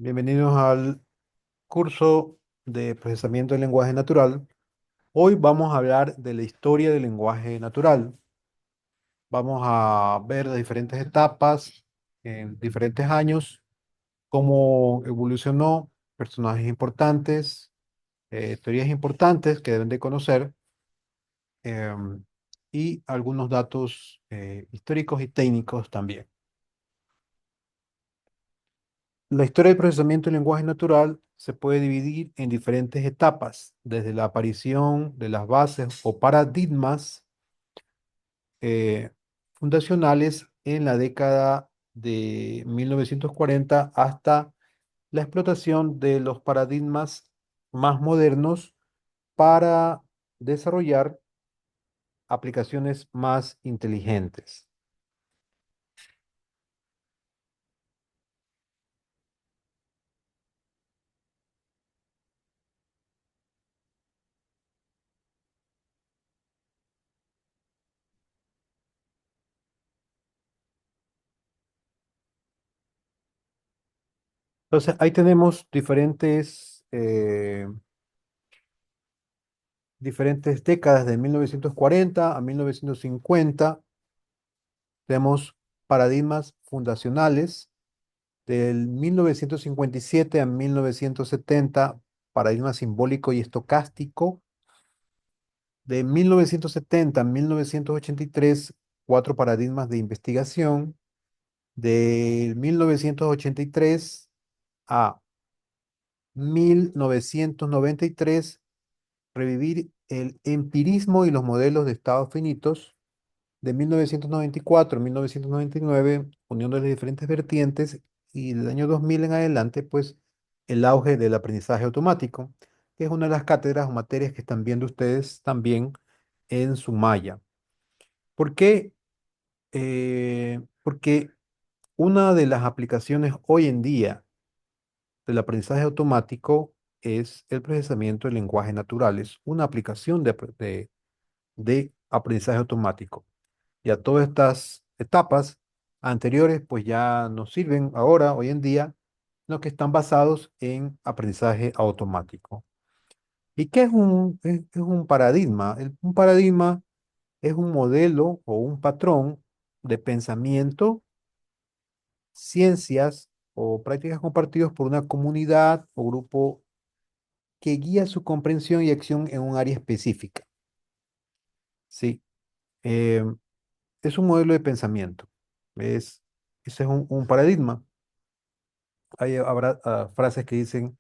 Bienvenidos al curso de procesamiento del lenguaje natural. Hoy vamos a hablar de la historia del lenguaje natural. Vamos a ver las diferentes etapas en diferentes años, cómo evolucionó, personajes importantes, teorías importantes que deben de conocer em, y algunos datos históricos y técnicos también. La historia del procesamiento del lenguaje natural se puede dividir en diferentes etapas, desde la aparición de las bases o paradigmas eh, fundacionales en la década de 1940 hasta la explotación de los paradigmas más modernos para desarrollar aplicaciones más inteligentes. Entonces, ahí tenemos diferentes décadas de 1940 a 1950. Tenemos paradigmas fundacionales del 1957 a 1970, paradigma simbólico y estocástico. De 1970 a 1983, cuatro paradigmas de investigación. De 1983 a 1993, revivir el empirismo y los modelos de estados finitos. De 1994 a 1999, unión de las diferentes vertientes, y del año 2000 en adelante, pues el auge del aprendizaje automático, que es una de las cátedras o materias que están viendo ustedes también en su malla. ¿Por qué? Porque una de las aplicaciones hoy en día del aprendizaje automático es el procesamiento de lenguajes naturales, una aplicación de aprendizaje automático. Ya todas estas etapas anteriores pues ya nos sirven ahora, hoy en día, lo que están basados en aprendizaje automático. ¿Y qué es un paradigma? Un paradigma es un modelo o un patrón de pensamiento, ciencias o prácticas compartidos por una comunidad o grupo que guía su comprensión y acción en un área específica. Sí, eh, es un modelo de pensamiento. Es, ese es un paradigma. Habrá frases que dicen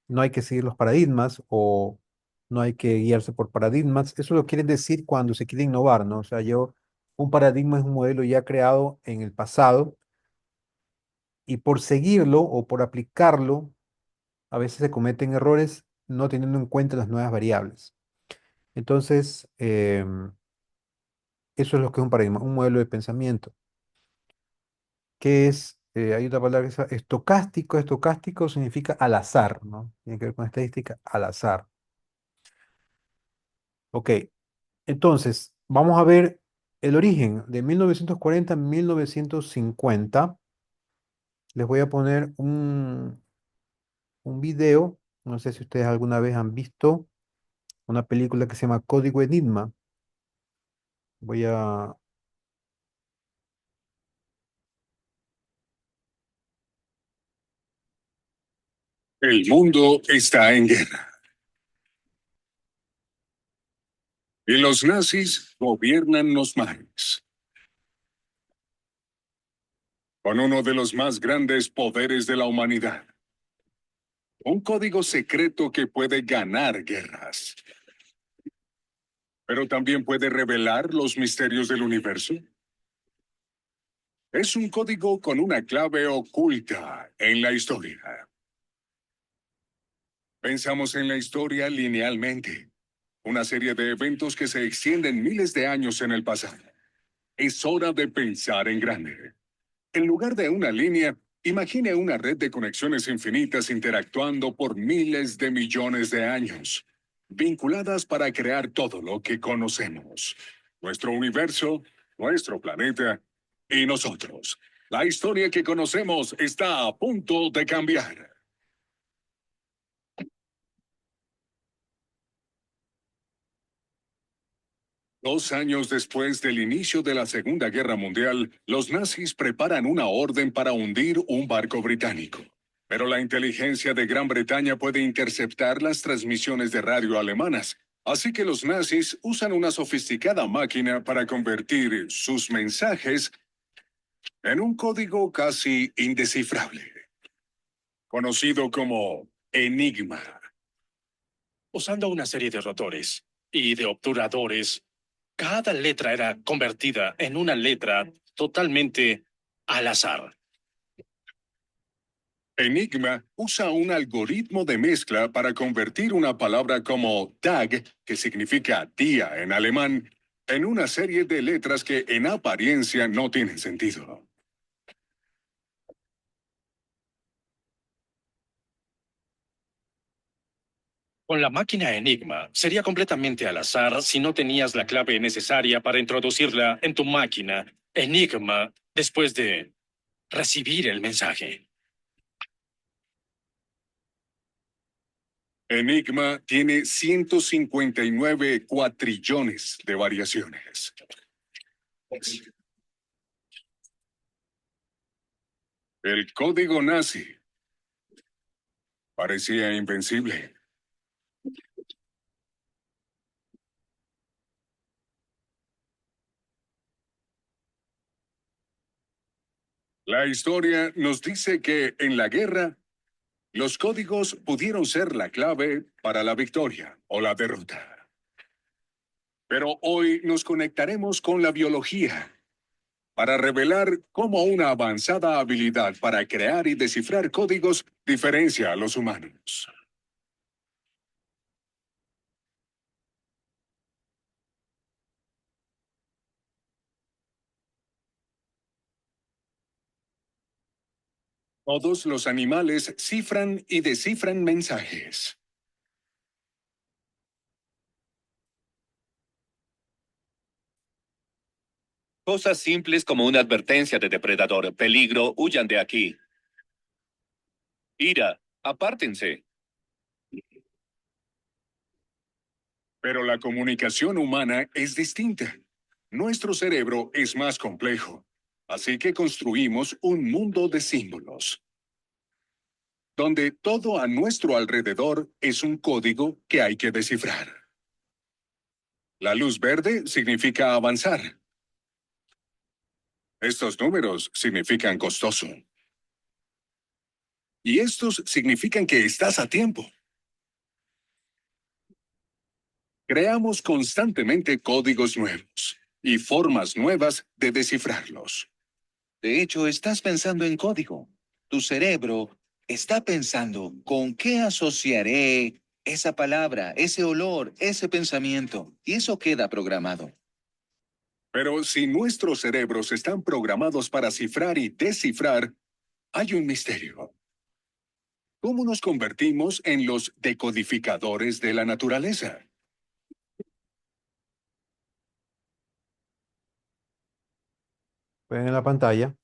no hay que seguir los paradigmas o no hay que guiarse por paradigmas. Eso lo quieren decir cuando se quiere innovar, ¿no? O sea, un paradigma es un modelo ya creado en el pasado y por seguirlo o por aplicarlo, a veces se cometen errores no teniendo en cuenta las nuevas variables. Entonces, eso es lo que es un paradigma, un modelo de pensamiento, que es, hay otra palabra que es estocástico. Estocástico significa al azar, ¿no? Tiene que ver con estadística, al azar. Ok, entonces, vamos a ver el origen de 1940 a 1950. Les voy a poner un video. No sé si ustedes alguna vez han visto una película que se llama Código Enigma. Voy a... El mundo está en guerra y los nazis gobiernan los mares con uno de los más grandes poderes de la humanidad. Un código secreto que puede ganar guerras, pero también puede revelar los misterios del universo. Es un código con una clave oculta en la historia. Pensamos en la historia linealmente, una serie de eventos que se extienden miles de años en el pasado. Es hora de pensar en grande. En lugar de una línea, imagine una red de conexiones infinitas interactuando por miles de millones de años, vinculadas para crear todo lo que conocemos. Nuestro universo, nuestro planeta y nosotros. La historia que conocemos está a punto de cambiar. 2 años después del inicio de la Segunda Guerra Mundial, los nazis preparan una orden para hundir un barco británico. Pero la inteligencia de Gran Bretaña puede interceptar las transmisiones de radio alemanas. Así que los nazis usan una sofisticada máquina para convertir sus mensajes en un código casi indescifrable, conocido como Enigma. Usando una serie de rotores y de obturadores, cada letra era convertida en una letra totalmente al azar. Enigma usa un algoritmo de mezcla para convertir una palabra como Tag, que significa día en alemán, en una serie de letras que en apariencia no tienen sentido. Con la máquina Enigma, sería completamente al azar si no tenías la clave necesaria para introducirla en tu máquina Enigma después de recibir el mensaje. Enigma tiene 159 cuatrillones de variaciones. El código nazi parecía invencible. La historia nos dice que en la guerra, los códigos pudieron ser la clave para la victoria o la derrota. Pero hoy nos conectaremos con la biología para revelar cómo una avanzada habilidad para crear y descifrar códigos diferencia a los humanos. Todos los animales cifran y descifran mensajes. Cosas simples como una advertencia de depredador. Peligro, huyan de aquí. Ira, apártense. Pero la comunicación humana es distinta. Nuestro cerebro es más complejo. Así que construimos un mundo de símbolos, donde todo a nuestro alrededor es un código que hay que descifrar. La luz verde significa avanzar. Estos números significan costoso. Y estos significan que estás a tiempo. Creamos constantemente códigos nuevos y formas nuevas de descifrarlos. De hecho, estás pensando en código. Tu cerebro está pensando con qué asociaré esa palabra, ese olor, ese pensamiento. Y eso queda programado. Pero si nuestros cerebros están programados para cifrar y descifrar, hay un misterio. ¿Cómo nos convertimos en los decodificadores de la naturaleza? Ven en la pantalla.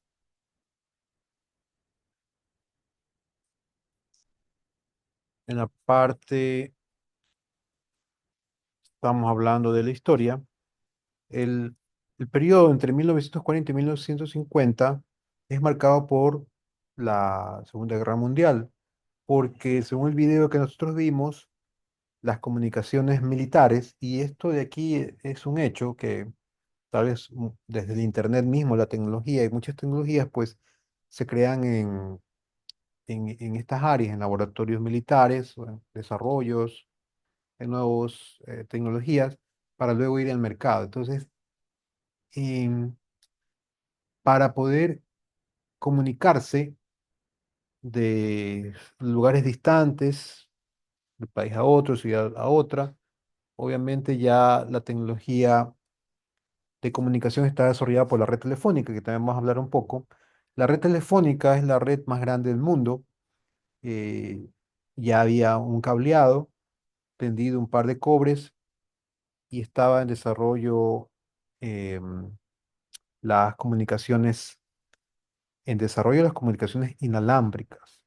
En la parte, estamos hablando de la historia. El, el periodo entre 1940 y 1950 es marcado por la Segunda Guerra Mundial, porque según el video que nosotros vimos, las comunicaciones militares, y esto de aquí es un hecho que tal vez desde el Internet mismo, la tecnología y muchas tecnologías, pues se crean en estas áreas, en laboratorios militares, o en desarrollos, en nuevas tecnologías, para luego ir al mercado. Entonces, em, para poder comunicarse de lugares distantes, de país a otro, ciudad a otra, obviamente ya la tecnología de comunicación está desarrollada por la red telefónica, que también vamos a hablar un poco. La red telefónica es la red más grande del mundo. eh, ya había un cableado tendido, un par de cobres, y estaba en desarrollo em, las comunicaciones, en desarrollo las comunicaciones inalámbricas.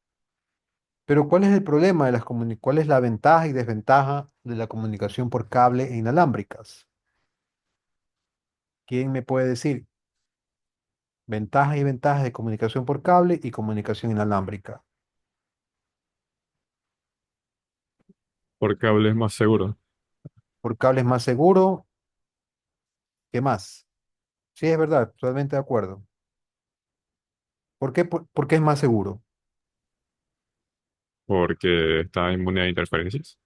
Pero ¿cuál es el problema de cuál es la ventaja y desventaja de la comunicación por cable e inalámbricas? ¿Quién me puede decir? Ventajas y ventajas de comunicación por cable y comunicación inalámbrica. Por cable es más seguro. Por cable es más seguro. ¿Qué más? Sí, es verdad, totalmente de acuerdo. ¿Por qué? Porque es más seguro. Porque está inmune a interferencias.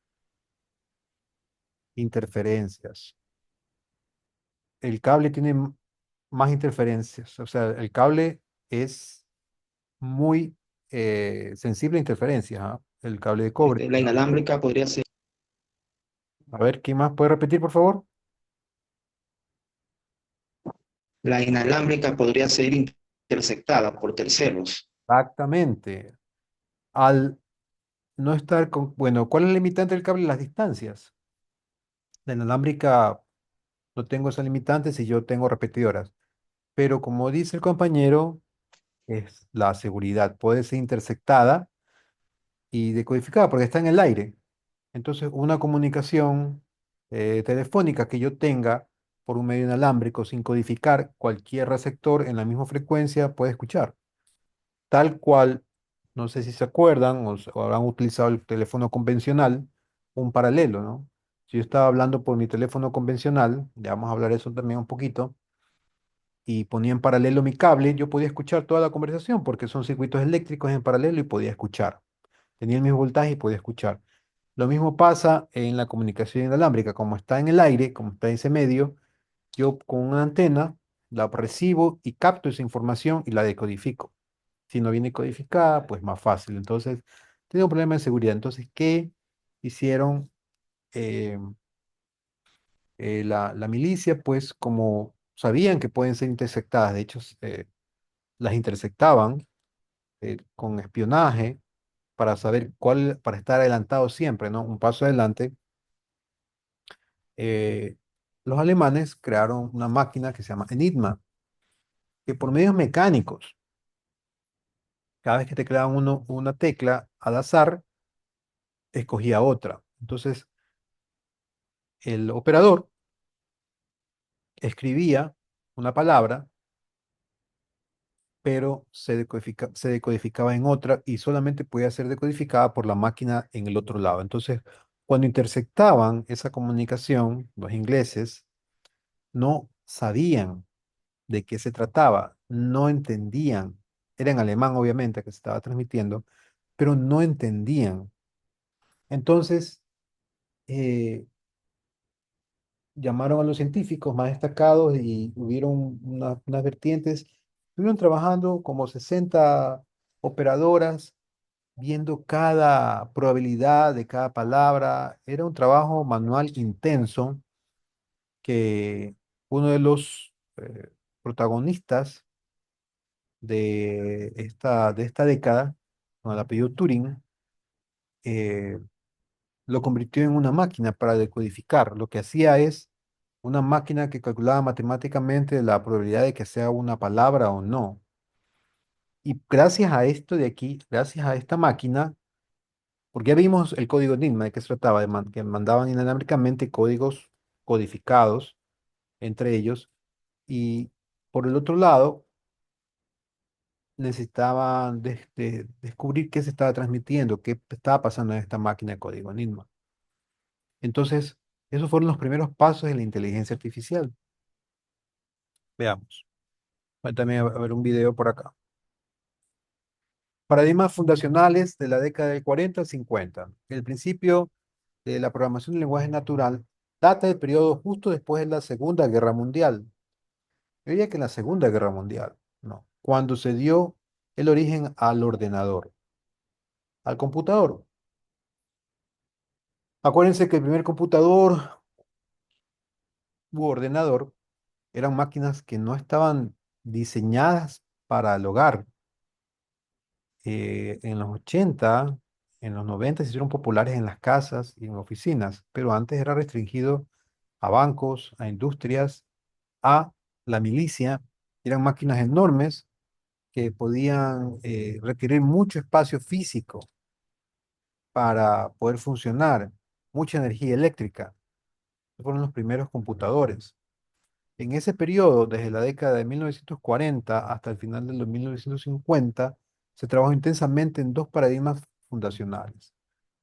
Interferencias. El cable tiene más interferencias. O sea, el cable es muy sensible a interferencias, ¿ah? El cable de cobre. La inalámbrica podría ser, A ver, ¿quién más puede repetir, por favor? la inalámbrica podría ser interceptada por terceros. Exactamente. Al no estar con... Bueno, ¿cuál es el limitante del cable? Las distancias. La inalámbrica no tengo esa limitante si yo tengo repetidoras. Pero como dice el compañero, es la seguridad. Puede ser interceptada y decodificada porque está en el aire. Entonces, una comunicación telefónica que yo tenga por un medio inalámbrico sin codificar, cualquier receptor en la misma frecuencia puede escuchar. Tal cual, no sé si se acuerdan o habrán utilizado el teléfono convencional, un paralelo, ¿no? Si yo estaba hablando por mi teléfono convencional, ya vamos a hablar de eso también un poquito, y ponía en paralelo mi cable, yo podía escuchar toda la conversación porque son circuitos eléctricos en paralelo y podía escuchar. Tenía el mismo voltaje y podía escuchar. Lo mismo pasa en la comunicación inalámbrica, como está en el aire, como está en ese medio, yo con una antena la recibo y capto esa información y la decodifico. Si no viene codificada, pues más fácil. Entonces, tenía un problema de seguridad. Entonces, ¿qué hicieron eh, la milicia? Pues como sabían que pueden ser interceptadas, de hecho, las interceptaban con espionaje para saber cuál, para estar adelantado siempre, ¿no? Un paso adelante. eh, los alemanes crearon una máquina que se llama Enigma, que por medios mecánicos, cada vez que tecleaban una tecla al azar, escogía otra. Entonces, el operador escribía una palabra, pero se decodificaba en otra y solamente podía ser decodificada por la máquina en el otro lado. Entonces, cuando interceptaban esa comunicación, los ingleses no sabían de qué se trataba, no entendían. Era en alemán, obviamente, que se estaba transmitiendo, pero no entendían. Entonces, eh, llamaron a los científicos más destacados y hubieron unas vertientes. Estuvieron trabajando como 60 operadoras, viendo cada probabilidad de cada palabra. Era un trabajo manual intenso que uno de los protagonistas de esta década, con el apellido Turing, eh, lo convirtió en una máquina para decodificar. Lo que hacía es una máquina que calculaba matemáticamente la probabilidad de que sea una palabra o no. Y gracias a esto de aquí, gracias a esta máquina, porque ya vimos el código Enigma de qué se trataba, que mandaban inalámbricamente códigos codificados entre ellos, y por el otro lado, necesitaban descubrir qué se estaba transmitiendo, qué estaba pasando en esta máquina de código Enigma. Entonces, esos fueron los primeros pasos de la inteligencia artificial. Veamos. Voy también a ver un video por acá. Paradigmas fundacionales de la década del 40 al 50. El principio de la programación del lenguaje natural data del periodo justo después de la Segunda Guerra Mundial. Yo diría que en la Segunda Guerra Mundial, no. Cuando se dio el origen al ordenador, al computador. Acuérdense que el primer computador u ordenador eran máquinas que no estaban diseñadas para el hogar. En los 80, en los 90 se hicieron populares en las casas y en oficinas, pero antes era restringido a bancos, a industrias, a la milicia. Eran máquinas enormes que podían requerir mucho espacio físico para poder funcionar, mucha energía eléctrica. Fueron los primeros computadores. En ese periodo, desde la década de 1940 hasta el final de los 1950, se trabajó intensamente en dos paradigmas fundacionales: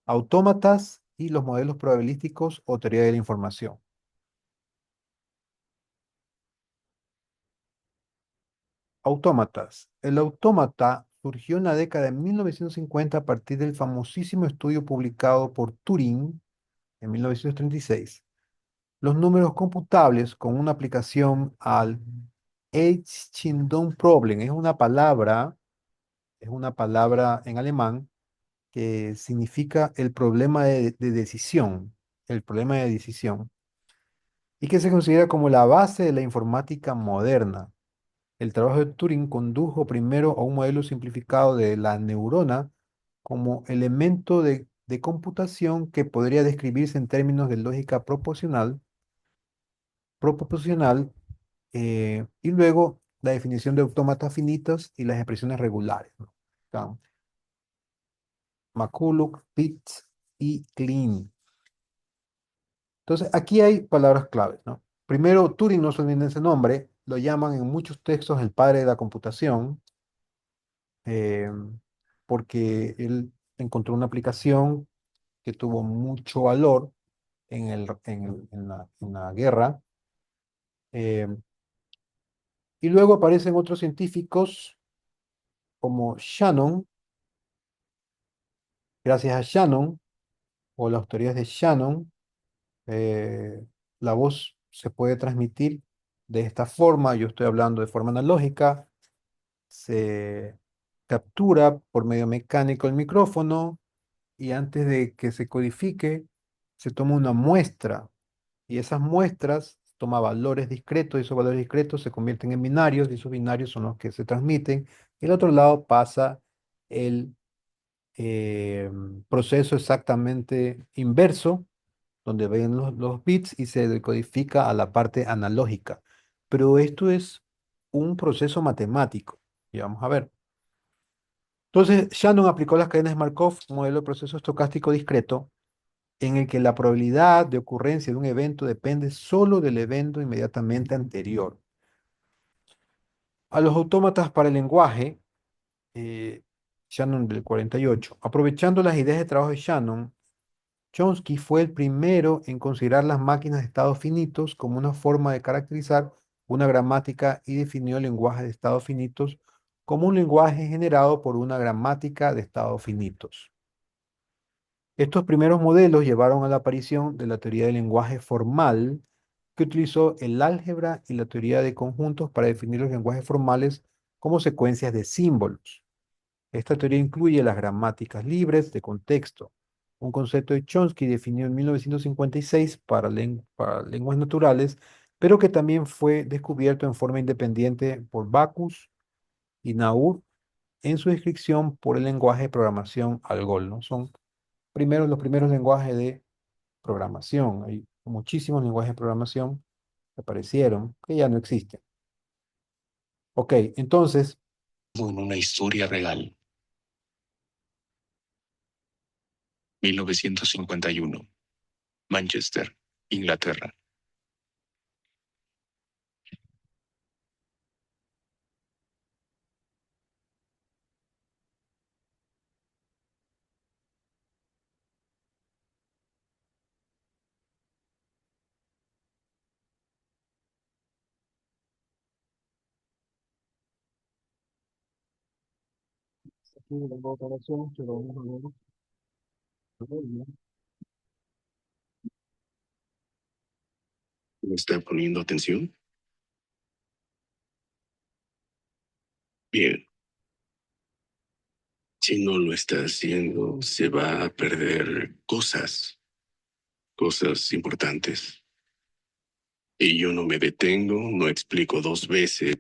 autómatas y los modelos probabilísticos o teoría de la información. Autómatas. El autómata surgió en la década de 1950 a partir del famosísimo estudio publicado por Turing en 1936. Los números computables con una aplicación al H-Chindon Problem es una palabra en alemán que significa el problema de decisión, el problema de decisión, y que se considera como la base de la informática moderna. El trabajo de Turing condujo primero a un modelo simplificado de la neurona como elemento de computación que podría describirse en términos de lógica proporcional, y luego la definición de autómatas finitos y las expresiones regulares, ¿no? Están McCulloch, Pitts y Klein. Entonces, aquí hay palabras claves, ¿no? Primero, Turing no se olviden ese nombre, lo llaman en muchos textos el padre de la computación, eh, porque él encontró una aplicación que tuvo mucho valor en la guerra. eh, y luego aparecen otros científicos como Shannon. Gracias a Shannon o las teorías de Shannon, eh, la voz se puede transmitir de esta forma. Yo estoy hablando de forma analógica. Se captura por medio mecánico el micrófono y antes de que se codifique, se toma una muestra y esas muestras toma valores discretos y esos valores discretos se convierten en binarios y esos binarios son los que se transmiten. Y al otro lado pasa el eh, proceso exactamente inverso, donde ven los bits y se decodifica a la parte analógica. Pero esto es un proceso matemático. Y vamos a ver. Entonces, Shannon aplicó las cadenas de Markov, un modelo de proceso estocástico discreto, en el que la probabilidad de ocurrencia de un evento depende solo del evento inmediatamente anterior. A los autómatas para el lenguaje, Shannon del 48, aprovechando las ideas de trabajo de Shannon, Chomsky fue el primero en considerar las máquinas de estados finitos como una forma de caracterizar una gramática y definió el lenguaje de estados finitos como un lenguaje generado por una gramática de estados finitos. Estos primeros modelos llevaron a la aparición de la teoría del lenguaje formal, que utilizó el álgebra y la teoría de conjuntos para definir los lenguajes formales como secuencias de símbolos. Esta teoría incluye las gramáticas libres de contexto, un concepto que Chomsky definió en 1956 para lenguas naturales, pero que también fue descubierto en forma independiente por Backus y Naur en su descripción por el lenguaje de programación ALGOL, ¿no? Son los primeros lenguajes de programación. Hay muchísimos lenguajes de programación que aparecieron, que ya no existen. Ok, entonces, En una historia real. 1951. Manchester, Inglaterra. aquí tengo otra versión, pero vamos a ver. ¿Me está poniendo atención? Bien. Si no lo está haciendo, se va a perder cosas importantes. Y yo no me detengo, no explico dos veces.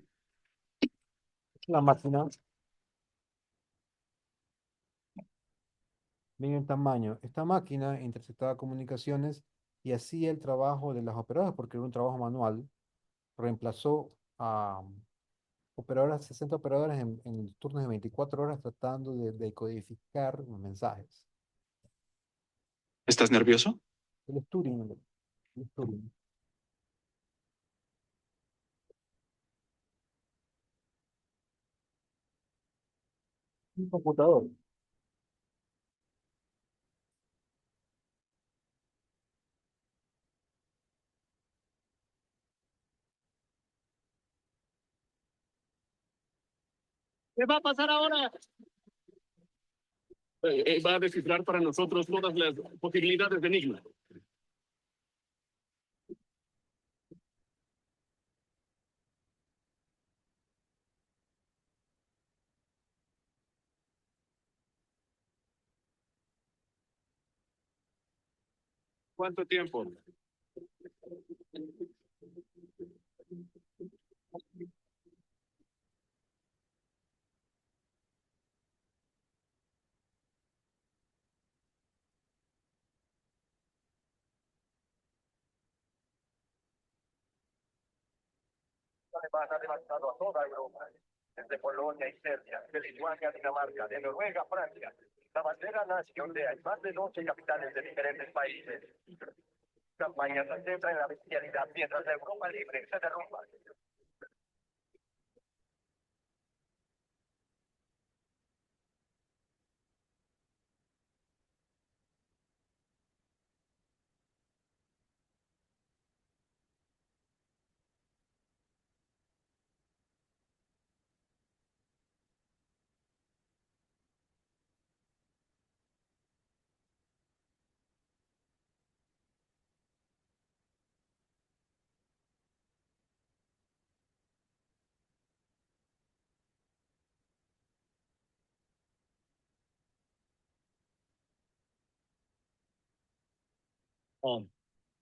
La máquina, miren el tamaño. Esta máquina interceptaba comunicaciones y hacía el trabajo de las operadoras, porque era un trabajo manual. Reemplazó a operadoras, 60 operadoras en turnos de 24 horas tratando de decodificar los mensajes. ¿Estás nervioso? El Turing, el Turing. Un computador. ¿Qué va a pasar ahora? Va a descifrar para nosotros todas las posibilidades de Enigma. ¿Cuánto tiempo? Además, ha devastado a toda Europa, desde Polonia y Serbia, de Lituania, Dinamarca, de Noruega, Francia. La bandera nazi ondea en más de 12 capitales de diferentes países. Campaña se centra en la bestialidad mientras la Europa libre se derrumba. Oh,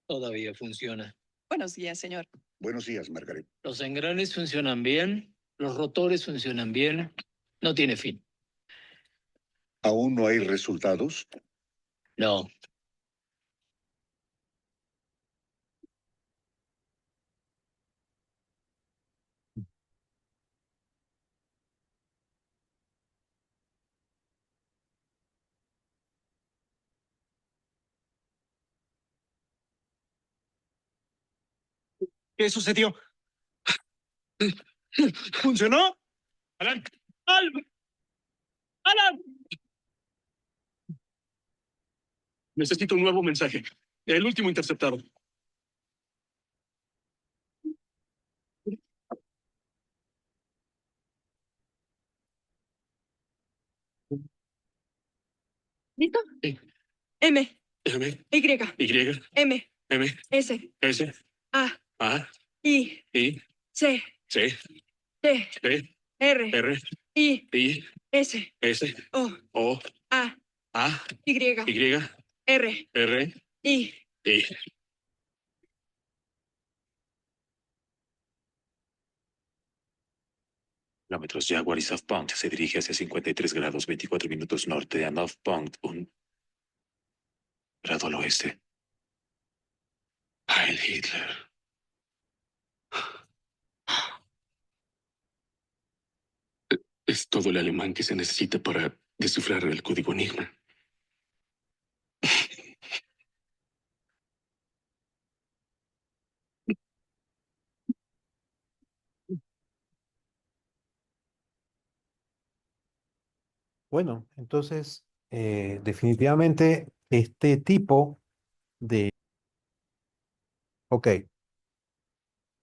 todavía funciona. Buenos días, señor. Buenos días, Margaret. Los engranes funcionan bien, los rotores funcionan bien. No tiene fin. ¿Aún no hay resultados? No. ¿Qué sucedió? ¿Funcionó? Alan. Alan. Alan. Necesito un nuevo mensaje. El último interceptado. ¿Listo? Sí. M, M, Y, Y, M, M, S, S, A, A, I, I, C, C, T, T, R, R, I, I, S, S, O, O, A, A, Y, Y, R, R, I. I. Kilómetros Jaguar y South Point se dirige hacia 53 grados 24 minutos norte a North Point, 1 grado al oeste. Heil Hitler. Es todo el alemán que se necesita para descifrar el código Enigma. Bueno, entonces, definitivamente este tipo de... Ok,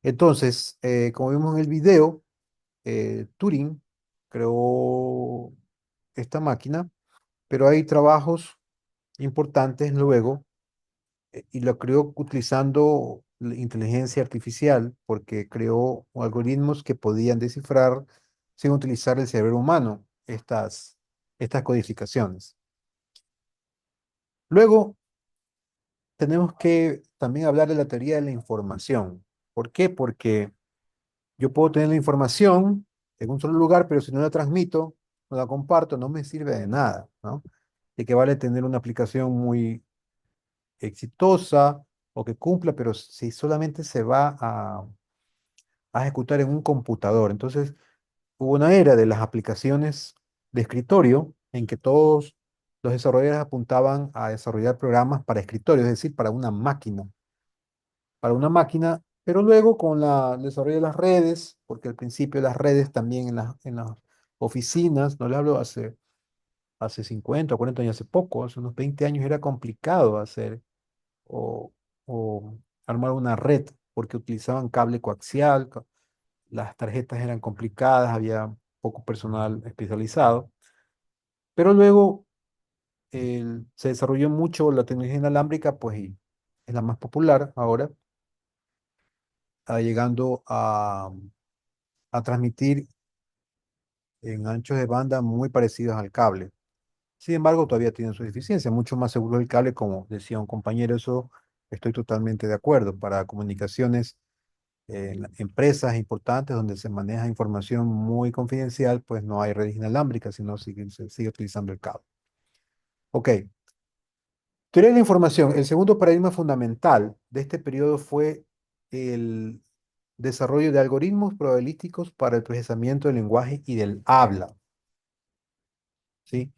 entonces, como vimos en el video, Turing creó esta máquina, pero hay trabajos importantes luego y lo creó utilizando la inteligencia artificial porque creó algoritmos que podían descifrar sin utilizar el cerebro humano estas codificaciones. Luego tenemos que también hablar de la teoría de la información. ¿Por qué? Porque yo puedo tener la información en un solo lugar, pero si no la transmito, no la comparto, no me sirve de nada, ¿no? De que vale tener una aplicación muy exitosa o que cumpla, pero si solamente se va a ejecutar en un computador. Entonces, hubo una era de las aplicaciones de escritorio en que todos los desarrolladores apuntaban a desarrollar programas para escritorio, es decir, para una máquina, pero luego con el desarrollo de las redes, porque al principio las redes también en las oficinas, no le hablo hace hace 50 o 40 años, hace poco, hace unos 20 años era complicado hacer o, o armar una red porque utilizaban cable coaxial, las tarjetas eran complicadas, había poco personal especializado, pero luego se desarrolló mucho la tecnología inalámbrica, pues y es la más popular ahora, llegando a transmitir en anchos de banda muy parecidos al cable. Sin embargo, todavía tienen su deficiencia, mucho más seguro el cable, como decía un compañero, eso estoy totalmente de acuerdo. Para comunicaciones, empresas importantes donde se maneja información muy confidencial, pues no hay red inalámbrica, sino se sigue utilizando el cable. Ok. Teoría de la información. El segundo paradigma fundamental de este periodo fue el desarrollo de algoritmos probabilísticos para el procesamiento del lenguaje y del habla. ¿Sí?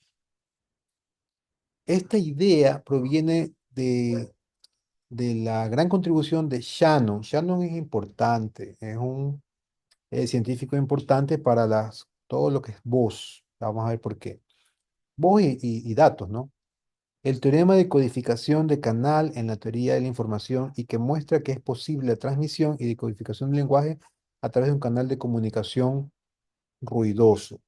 Esta idea proviene de la gran contribución de Shannon. Shannon es importante, es un científico importante para todo lo que es voz. Vamos a ver por qué. Voz y datos, ¿no? El teorema de codificación de canal en la teoría de la información y que muestra que es posible la transmisión y decodificación del lenguaje a través de un canal de comunicación ruidoso.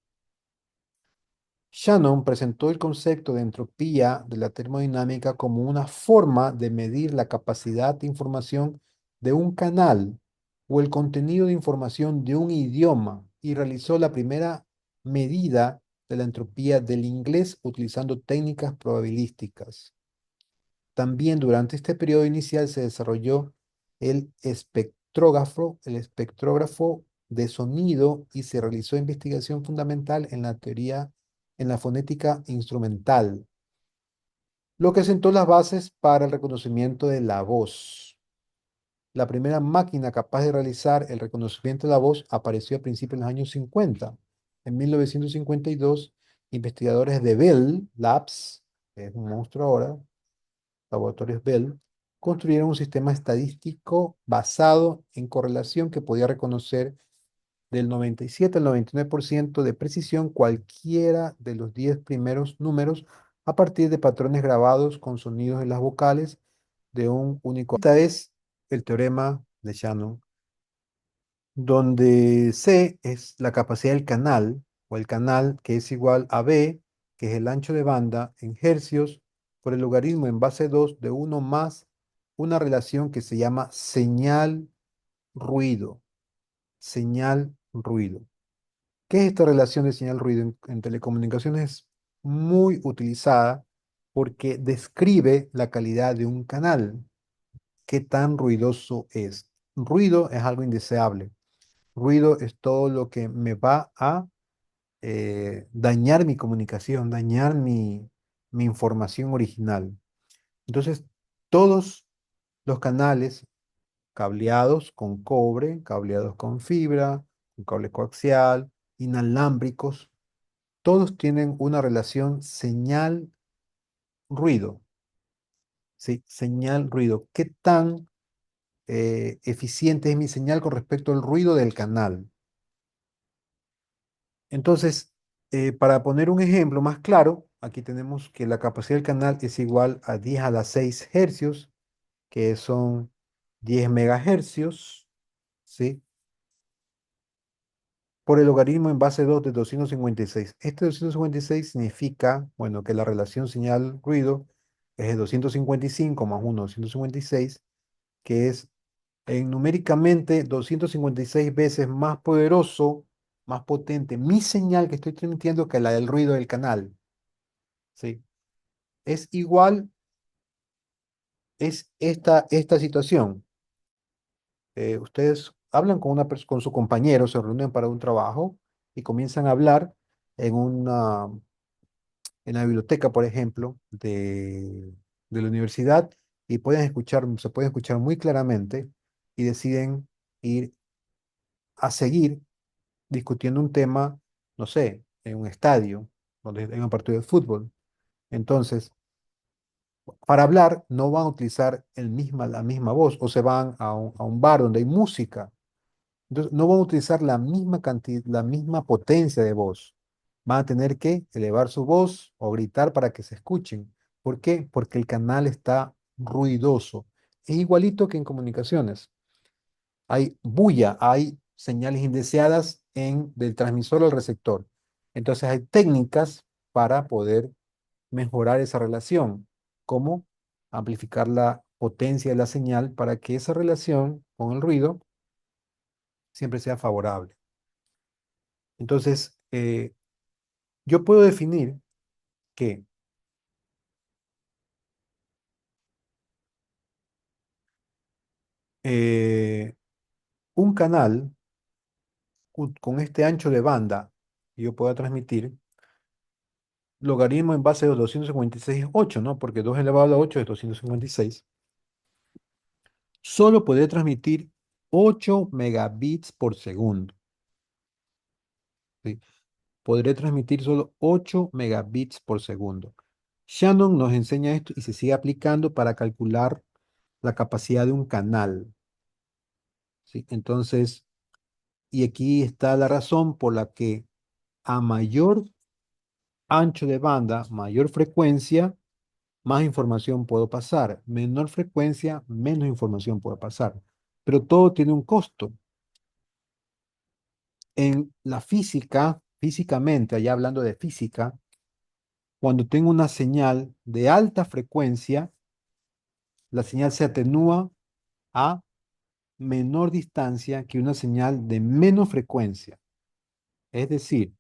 Shannon presentó el concepto de entropía de la termodinámica como una forma de medir la capacidad de información de un canal o el contenido de información de un idioma y realizó la primera medida de la entropía del inglés utilizando técnicas probabilísticas. También durante este periodo inicial se desarrolló el espectrógrafo de sonido y se realizó investigación fundamental en la teoría, en la fonética instrumental, lo que sentó las bases para el reconocimiento de la voz. La primera máquina capaz de realizar el reconocimiento de la voz apareció a principios de los años 50. En 1952, investigadores de Bell Labs, que es un monstruo ahora, laboratorios Bell, construyeron un sistema estadístico basado en correlación que podía reconocer del 97 al 99% de precisión cualquiera de los 10 primeros números a partir de patrones grabados con sonidos en las vocales de un único. Esta es el teorema de Shannon, donde C es la capacidad del canal, o el canal que es igual a B, que es el ancho de banda en hercios, por el logaritmo en base 2 de 1 más una relación que se llama señal-ruido. Señal-ruido. ¿Qué es esta relación de señal-ruido en telecomunicaciones? Es muy utilizada porque describe la calidad de un canal, qué tan ruidoso es. Ruido es algo indeseable. Ruido es todo lo que me va a dañar mi comunicación, dañar mi información original. Entonces, todos los canales cableados con cobre, cableados con fibra, con cable coaxial, inalámbricos, todos tienen una relación señal-ruido. ¿Sí? Señal-ruido. ¿Qué tan eficiente es mi señal con respecto al ruido del canal? Entonces, para poner un ejemplo más claro, aquí tenemos que la capacidad del canal es igual a 10 a la 6 hercios, que son 10 megahercios, ¿sí? Por el logaritmo en base 2 de 256. Este 256 significa, bueno, que la relación señal-ruido es de 255 más 1, 256, que es numéricamente 256 veces más poderoso, más potente mi señal que estoy transmitiendo que la del ruido del canal. ¿Sí? Es igual, es esta situación. Ustedes hablan con su compañero, se reúnen para un trabajo y comienzan a hablar en en la biblioteca, por ejemplo, de la universidad y se pueden escuchar muy claramente y deciden ir a seguir discutiendo un tema, no sé, en un estadio, donde hay un partido de fútbol. Entonces, para hablar no van a utilizar la misma voz o se van a un bar donde hay música. Entonces, no van a utilizar la misma cantidad, la misma potencia de voz. van a tener que elevar su voz o gritar para que se escuchen. ¿Por qué? Porque el canal está ruidoso. Es igualito que en comunicaciones. Hay bulla, hay señales indeseadas del transmisor al receptor. Entonces hay técnicas para poder mejorar esa relación, como amplificar la potencia de la señal para que esa relación con el ruido siempre sea favorable. Entonces, yo puedo definir que eh, un canal con este ancho de banda que yo pueda transmitir, logaritmo en base de 256,8, ¿no? Porque 2 elevado a la 8 es 256. Solo podré transmitir 8 megabits por segundo. ¿Sí? Podré transmitir solo 8 megabits por segundo. Shannon nos enseña esto y se sigue aplicando para calcular la capacidad de un canal. ¿Sí? Entonces, y aquí está la razón por la que a mayor ancho de banda, mayor frecuencia, más información puedo pasar. Menor frecuencia, menos información puedo pasar. Pero todo tiene un costo. En la física, físicamente, allá hablando de física, cuando tengo una señal de alta frecuencia, la señal se atenúa a menor distancia que una señal de menos frecuencia. Es decir,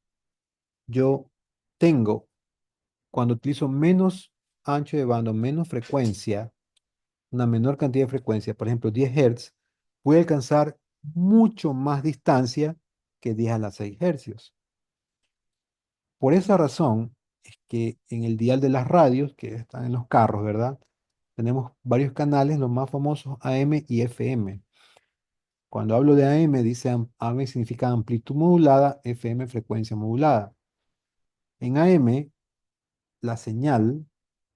yo tengo, cuando utilizo menos ancho de banda, menos frecuencia, una menor cantidad de frecuencia, por ejemplo 10 Hz, voy a alcanzar mucho más distancia que 10 a la 6 hercios. Por esa razón es que en el dial de las radios, que están en los carros, ¿verdad? Tenemos varios canales, los más famosos AM y FM. Cuando hablo de AM, dice AM significa amplitud modulada, FM frecuencia modulada. En AM, la señal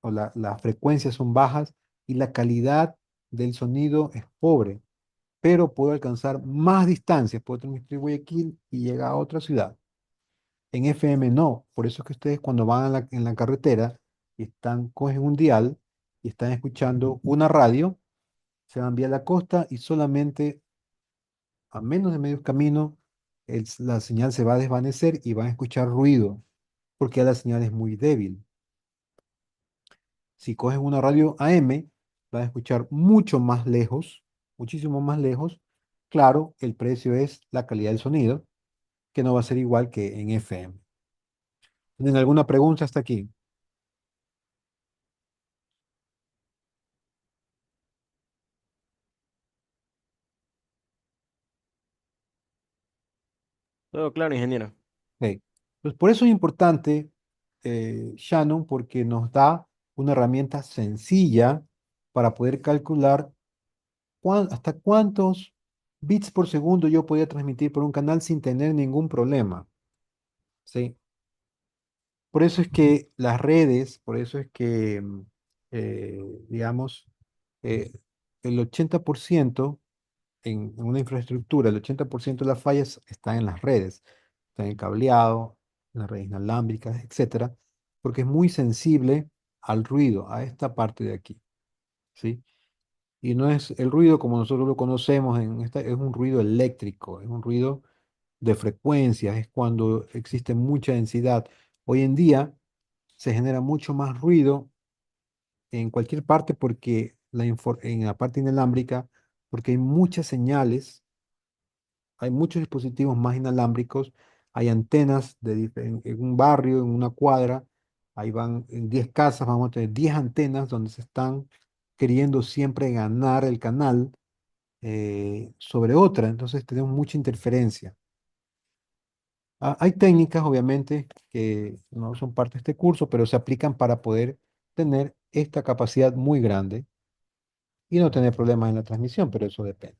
o las frecuencias son bajas y la calidad del sonido es pobre, pero puedo alcanzar más distancia, puedo transmitir Guayaquil y llegar a otra ciudad. En FM no, por eso es que ustedes cuando van en la carretera y cogen un dial y están escuchando una radio, se van vía la costa y solamente a menos de medio camino la señal se va a desvanecer y van a escuchar ruido, porque ya la señal es muy débil. Si cogen una radio AM, van a escuchar mucho más lejos, muchísimo más lejos. Claro, el precio es la calidad del sonido, que no va a ser igual que en FM. ¿Tienen alguna pregunta hasta aquí? Todo claro, ingeniero. Ok. Pues por eso es importante, Shannon, porque nos da una herramienta sencilla para poder calcular hasta cuántos bits por segundo yo podía transmitir por un canal sin tener ningún problema. ¿Sí? Por eso es que las redes, por eso es que, digamos, eh, el 80% en una infraestructura, el 80% de las fallas están en las redes, están en el cableado, en las redes inalámbricas, etcétera, porque es muy sensible al ruido, a esta parte de aquí, ¿sí? Y no es el ruido como nosotros lo conocemos, es un ruido eléctrico, es un ruido de frecuencias, es cuando existe mucha densidad. Hoy en día se genera mucho más ruido en cualquier parte porque en la parte inalámbrica, porque hay muchas señales, hay muchos dispositivos más inalámbricos, hay antenas en un barrio, en una cuadra, ahí van en 10 casas, vamos a tener 10 antenas donde se están queriendo siempre ganar el canal sobre otra, entonces tenemos mucha interferencia. Hay técnicas, obviamente, que no son parte de este curso, pero se aplican para poder tener esta capacidad muy grande y no tener problemas en la transmisión, pero eso depende.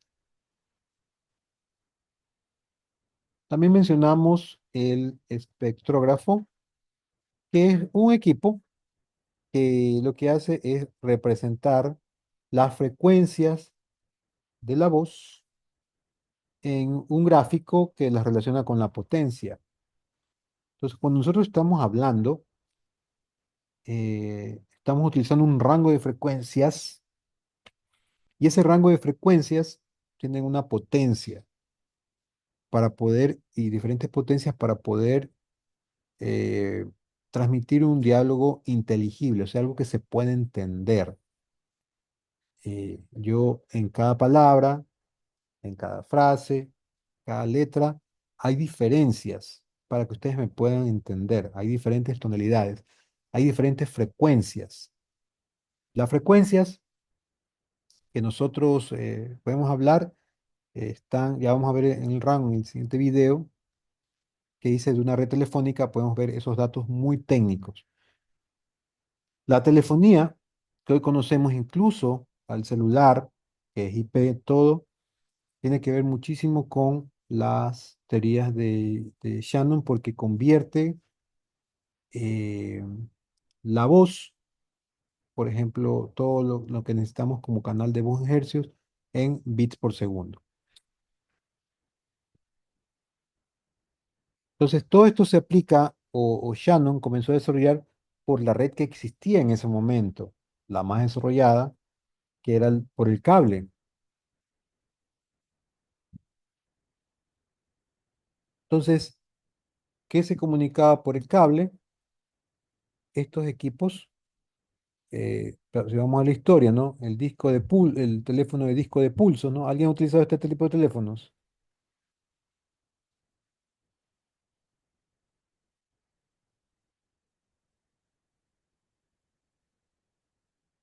También mencionamos el espectrógrafo, que es un equipo que lo que hace es representar las frecuencias de la voz en un gráfico que las relaciona con la potencia. Entonces, cuando nosotros estamos hablando, estamos utilizando un rango de frecuencias y ese rango de frecuencias tienen una potencia para poder, y diferentes potencias para poder eh, transmitir un diálogo inteligible, o sea, algo que se puede entender. Yo en cada palabra, en cada frase, cada letra, hay diferencias para que ustedes me puedan entender. Hay diferentes tonalidades, hay diferentes frecuencias. Las frecuencias que nosotros podemos hablar están, ya vamos a ver en el rango en el siguiente video que dice de una red telefónica, podemos ver esos datos muy técnicos. La telefonía, que hoy conocemos incluso al celular, que es IP, todo, tiene que ver muchísimo con las teorías de Shannon porque convierte eh, la voz, por ejemplo, todo lo que necesitamos como canal de voz en hercios, en bits por segundo. Entonces, todo esto se aplica, o Shannon comenzó a desarrollar por la red que existía en ese momento, la más desarrollada, que era por el cable. Entonces, ¿qué se comunicaba por el cable? Estos equipos, pero si vamos a la historia, ¿no? El disco de el teléfono de disco de pulso, ¿no? ¿Alguien ha utilizado este tipo de teléfonos?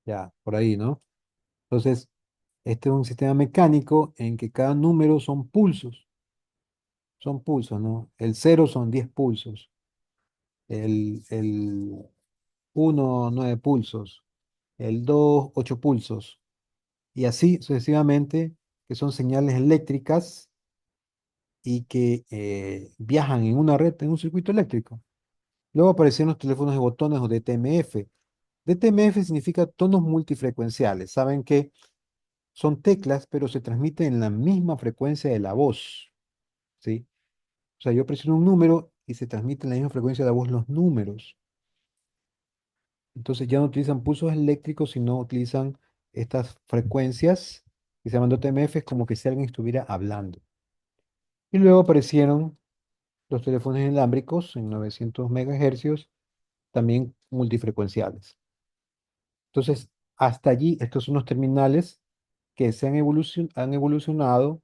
Ya, por ahí, ¿no? Entonces, este es un sistema mecánico en que cada número son pulsos, ¿no? El cero son 10 pulsos, el uno 9 pulsos, el 2 8 pulsos, y así sucesivamente, que son señales eléctricas y que viajan en una red, en un circuito eléctrico. Luego aparecieron los teléfonos de botones o DTMF. DTMF significa tonos multifrecuenciales. Saben que son teclas, pero se transmiten en la misma frecuencia de la voz, ¿sí? O sea, yo presiono un número y se transmite en la misma frecuencia de la voz los números. Entonces ya no utilizan pulsos eléctricos, sino utilizan estas frecuencias que se llaman DTMF, como que si alguien estuviera hablando. Y luego aparecieron los teléfonos inalámbricos en 900 MHz, también multifrecuenciales. Entonces, hasta allí, estos son los terminales que han evolucionado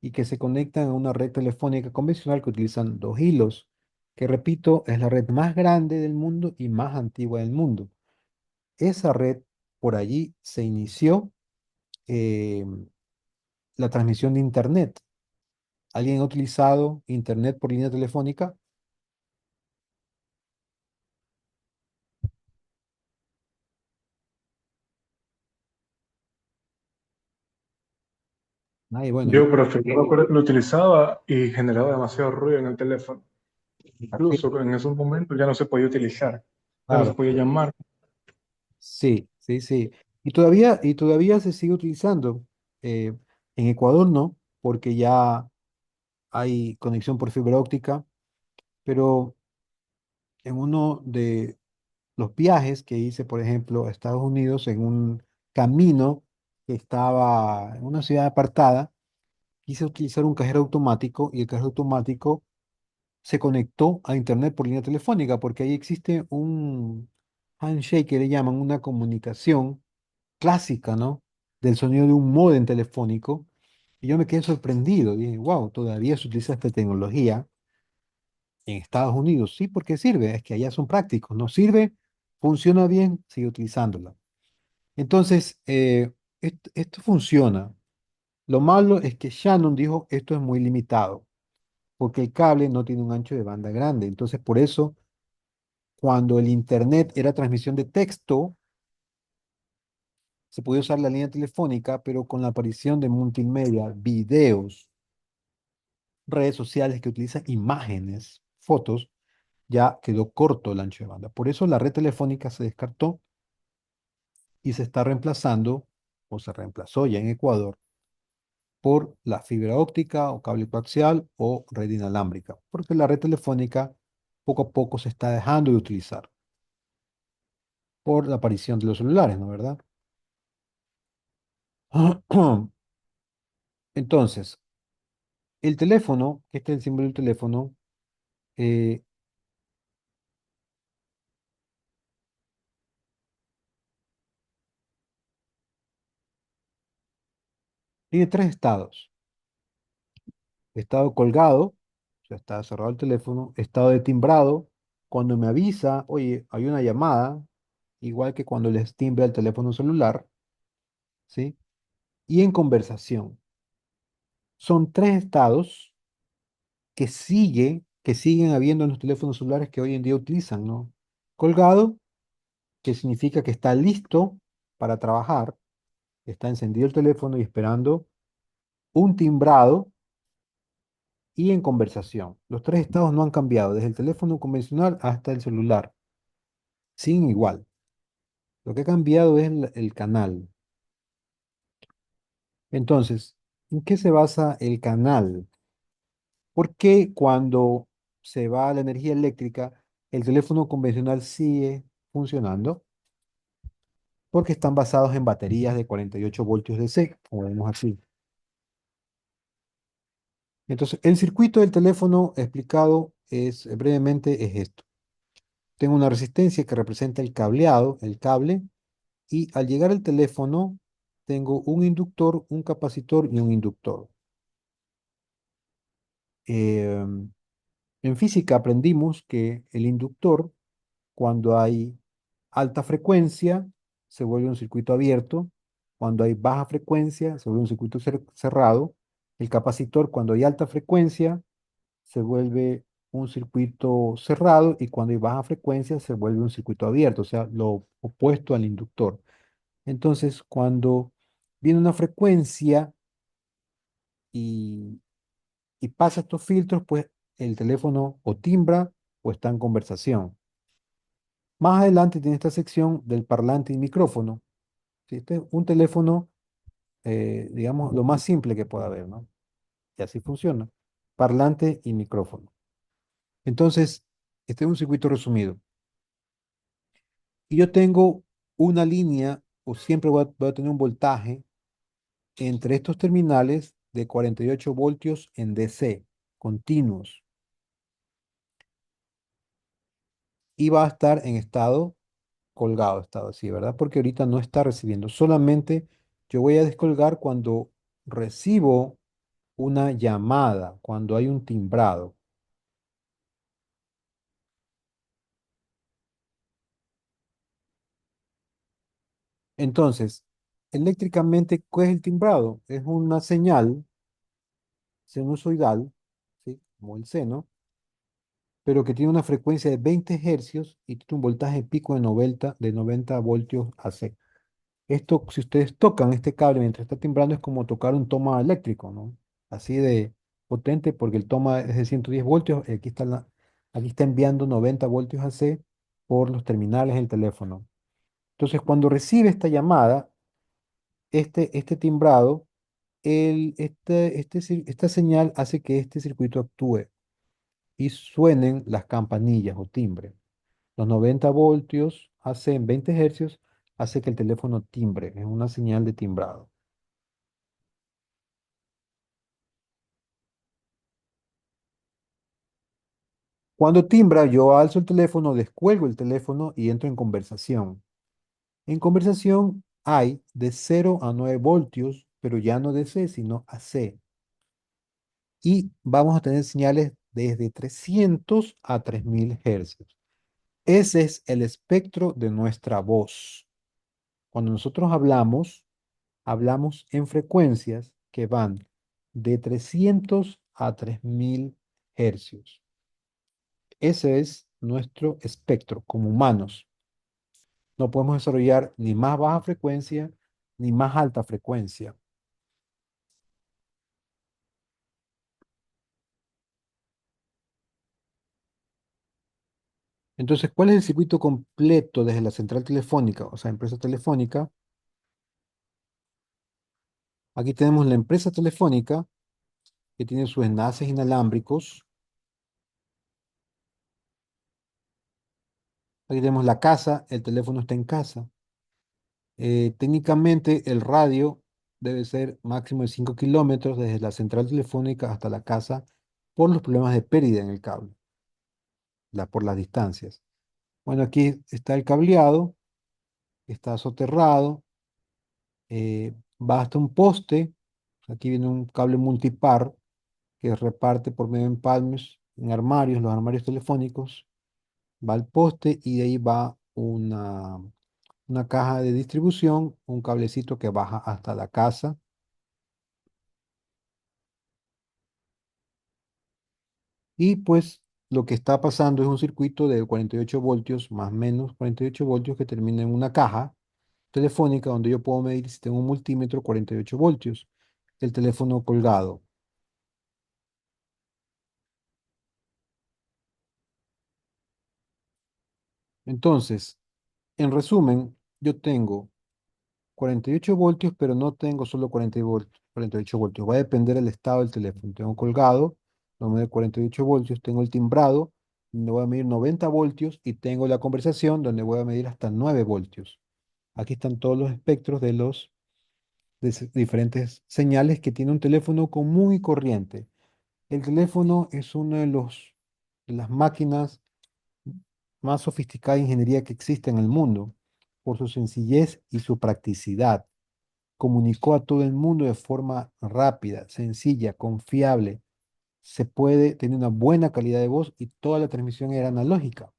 y que se conectan a una red telefónica convencional que utilizan dos hilos, que repito, es la red más grande del mundo y más antigua del mundo. Esa red, por allí se inició eh, la transmisión de Internet. ¿Alguien ha utilizado Internet por línea telefónica? Ay, bueno, Yo, profe, yo me acuerdo que lo utilizaba y generaba demasiado ruido en el teléfono. así, Incluso en esos momentos ya no se podía utilizar, ya no se claro. podía llamar. Sí, sí, sí. Y todavía se sigue utilizando. Eh, en Ecuador no, porque ya hay conexión por fibra óptica, pero en uno de los viajes que hice, por ejemplo, a Estados Unidos, en un camino que estaba en una ciudad apartada, quise utilizar un cajero automático y el cajero automático se conectó a internet por línea telefónica, porque ahí existe un handshake que le llaman una comunicación clásica, ¿no? Del sonido de un módem telefónico. Y yo me quedé sorprendido. Dije, wow, todavía se utiliza esta tecnología en Estados Unidos. Sí, porque sirve, es que allá son prácticos. No sirve, funciona bien, sigue utilizándola. Entonces, esto funciona. Lo malo es que Shannon dijo, esto es muy limitado, porque el cable no tiene un ancho de banda grande. Entonces, por eso, cuando el Internet era transmisión de texto, se podía usar la línea telefónica, pero con la aparición de multimedia, videos, redes sociales que utilizan imágenes, fotos, ya quedó corto el ancho de banda. Por eso la red telefónica se descartó y se está reemplazando, o se reemplazó ya en Ecuador, por la fibra óptica o cable coaxial o red inalámbrica, porque la red telefónica poco a poco se está dejando de utilizar por la aparición de los celulares, ¿no es verdad? Entonces, el teléfono, este es el símbolo del teléfono, eh, tiene tres estados. Estado colgado, o sea, está cerrado el teléfono. Estado de timbrado, cuando me avisa, oye, hay una llamada, igual que cuando les timbra el teléfono celular, ¿sí? Y en conversación. Son tres estados que siguen habiendo en los teléfonos celulares que hoy en día utilizan, ¿no? Colgado, que significa que está listo para trabajar, está encendido el teléfono y esperando un timbrado, y en conversación. Los tres estados no han cambiado, desde el teléfono convencional hasta el celular. Siguen igual. Lo que ha cambiado es el canal. Entonces, ¿en qué se basa el canal? ¿Por qué cuando se va la energía eléctrica, el teléfono convencional sigue funcionando? Porque están basados en baterías de 48 voltios DC, como vemos aquí. Entonces, el circuito del teléfono explicado brevemente es esto. Tengo una resistencia que representa el cableado, el cable, y al llegar al teléfono tengo un inductor, un capacitor y un inductor. Em, en física aprendimos que el inductor, cuando hay alta frecuencia, se vuelve un circuito abierto. Cuando hay baja frecuencia, se vuelve un circuito cerrado. El capacitor, cuando hay alta frecuencia, se vuelve un circuito cerrado, y cuando hay baja frecuencia, se vuelve un circuito abierto, o sea, lo opuesto al inductor. Entonces, cuando viene una frecuencia y, y pasa estos filtros, pues el teléfono o timbra o está en conversación. Más adelante tiene esta sección del parlante y micrófono. ¿Sí? Este es un teléfono, digamos, lo más simple que pueda haber, ¿no? Y así funciona. Parlante y micrófono. Entonces, este es un circuito resumido. Y yo tengo una línea, o siempre voy a tener un voltaje entre estos terminales de 48 voltios en DC, continuos. Y va a estar en estado colgado, estado así, ¿verdad? Porque ahorita no está recibiendo. Solamente yo voy a descolgar cuando recibo una llamada, cuando hay un timbrado. Entonces, eléctricamente, ¿qué es el timbrado? Es una señal sinusoidal, ¿sí? Como el seno, pero que tiene una frecuencia de 20 hercios y tiene un voltaje pico de 90 voltios AC. Esto, si ustedes tocan este cable mientras está timbrando, es como tocar un toma eléctrico, ¿no? Así de potente, porque el toma es de 110 voltios, y aquí está enviando 90 voltios AC por los terminales del teléfono. Entonces, cuando recibe esta llamada, este timbrado, esta señal hace que este circuito actúe y suenen las campanillas o timbre. Los 90 voltios hacen 20 hercios, hace que el teléfono timbre, es una señal de timbrado. Cuando timbra, yo alzo el teléfono, descuelgo el teléfono y entro en conversación. En conversación hay de 0 a 9 voltios, pero ya no de C, sino AC. Y vamos a tener señales desde 300 a 3000 hercios. Ese es el espectro de nuestra voz. Cuando nosotros hablamos en frecuencias que van de 300 a 3000 hercios. Ese es nuestro espectro como humanos. No podemos desarrollar ni más baja frecuencia ni más alta frecuencia. Entonces, ¿cuál es el circuito completo desde la central telefónica, o sea, empresa telefónica? Aquí tenemos la empresa telefónica, que tiene sus enlaces inalámbricos. Aquí tenemos la casa, el teléfono está en casa. Técnicamente el radio debe ser máximo de 5 kilómetros desde la central telefónica hasta la casa por los problemas de pérdida en el cable, por las distancias. Bueno, aquí está el cableado, está soterrado, va hasta un poste. Aquí viene un cable multipar que reparte por medio de empalmes en armarios, los armarios telefónicos. Va al poste y de ahí va una caja de distribución, un cablecito que baja hasta la casa. Y pues lo que está pasando es un circuito de 48 voltios, más o menos 48 voltios, que termina en una caja telefónica donde yo puedo medir, si tengo un multímetro, 48 voltios. El teléfono colgado. Entonces, en resumen, yo tengo 48 voltios, pero no tengo solo 48 voltios. Va a depender del estado del teléfono. Tengo colgado, lo medir 48 voltios. Tengo el timbrado, donde voy a medir 90 voltios. Y tengo la conversación, donde voy a medir hasta 9 voltios. Aquí están todos los espectros de los diferentes señales que tiene un teléfono común y corriente. El teléfono es uno de las máquinas más sofisticada de ingeniería que existe en el mundo, por su sencillez y su practicidad. Comunicó a todo el mundo de forma rápida, sencilla, confiable. Se puede tener una buena calidad de voz y toda la transmisión era analógica.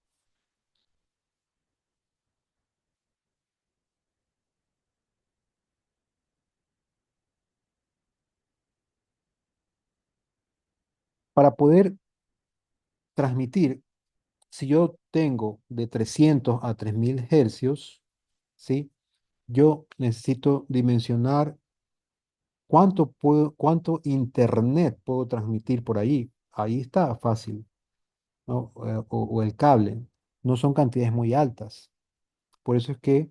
Para poder transmitir, si yo tengo de 300 a 3000 hercios, ¿sí? Yo necesito dimensionar cuánto internet puedo transmitir por ahí. Ahí está fácil, ¿no? O el cable. No son cantidades muy altas. Por eso es que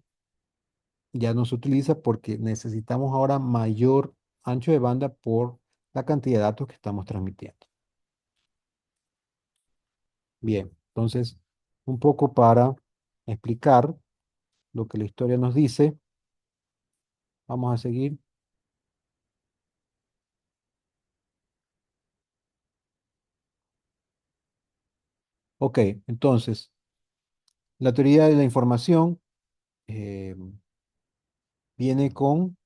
ya no se utiliza, porque necesitamos ahora mayor ancho de banda por la cantidad de datos que estamos transmitiendo. Bien, entonces, un poco para explicar lo que la historia nos dice. Vamos a seguir. Ok, entonces, la teoría de la información eh, viene con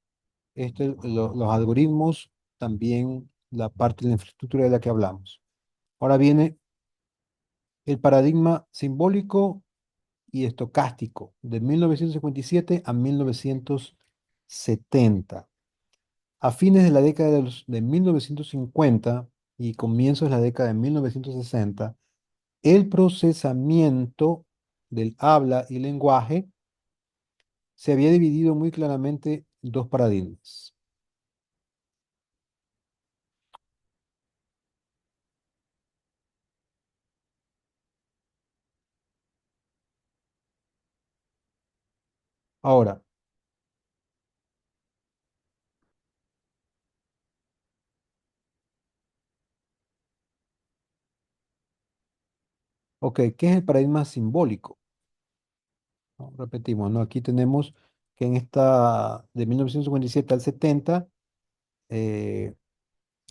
los algoritmos, también la parte de la infraestructura de la que hablamos. Ahora viene el paradigma simbólico y estocástico de 1957 a 1970. A fines de la década de 1950 y comienzos de la década de 1960, el procesamiento del habla y lenguaje se había dividido muy claramente en dos paradigmas. Ahora, ok, ¿qué es el paradigma simbólico? ¿No? Repetimos, ¿no? Aquí tenemos que en esta, de 1957 al 70, el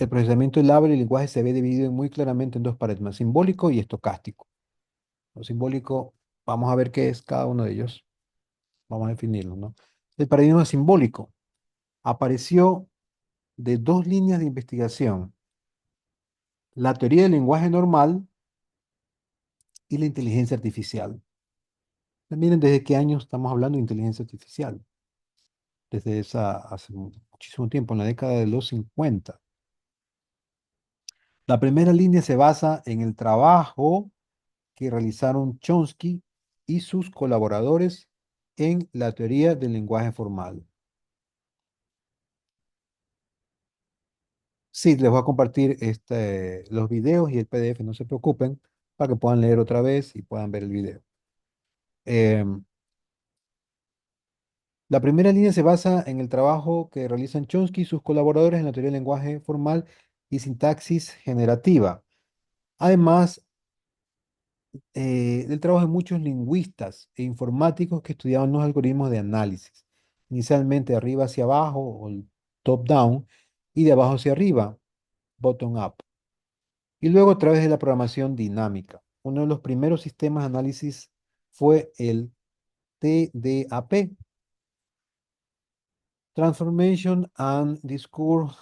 procesamiento del habla y el lenguaje se había dividido muy claramente en dos paradigmas, simbólico y estocástico. Lo simbólico, vamos a ver qué es cada uno de ellos. Vamos a definirlo, ¿no? El paradigma simbólico apareció de dos líneas de investigación: la teoría del lenguaje normal y la inteligencia artificial. Miren desde qué año estamos hablando de inteligencia artificial. Desde hace muchísimo tiempo, en la década de los 50. La primera línea se basa en el trabajo que realizaron Chomsky y sus colaboradores en la teoría del lenguaje formal. Sí, les voy a compartir los videos y el PDF, no se preocupen, para que puedan leer otra vez y puedan ver el video. La primera línea se basa en el trabajo que realizan Chomsky y sus colaboradores en la teoría del lenguaje formal y sintaxis generativa. Además del trabajo de muchos lingüistas e informáticos que estudiaban los algoritmos de análisis, inicialmente de arriba hacia abajo o el top-down y de abajo hacia arriba, bottom-up, y luego a través de la programación dinámica. Uno de los primeros sistemas de análisis fue el TDAP, Transformation and Discourse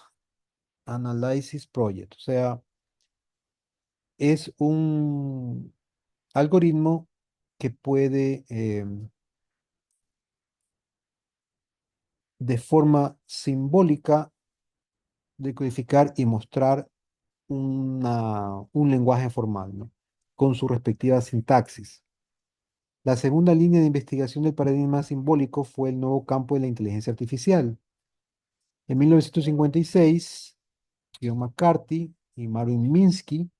Analysis Project, o sea, es un algoritmo que puede de forma simbólica decodificar y mostrar un lenguaje formal, ¿no? Con su respectiva sintaxis. La segunda línea de investigación del paradigma simbólico fue el nuevo campo de la inteligencia artificial. En 1956, John McCarthy y Marvin Minsky,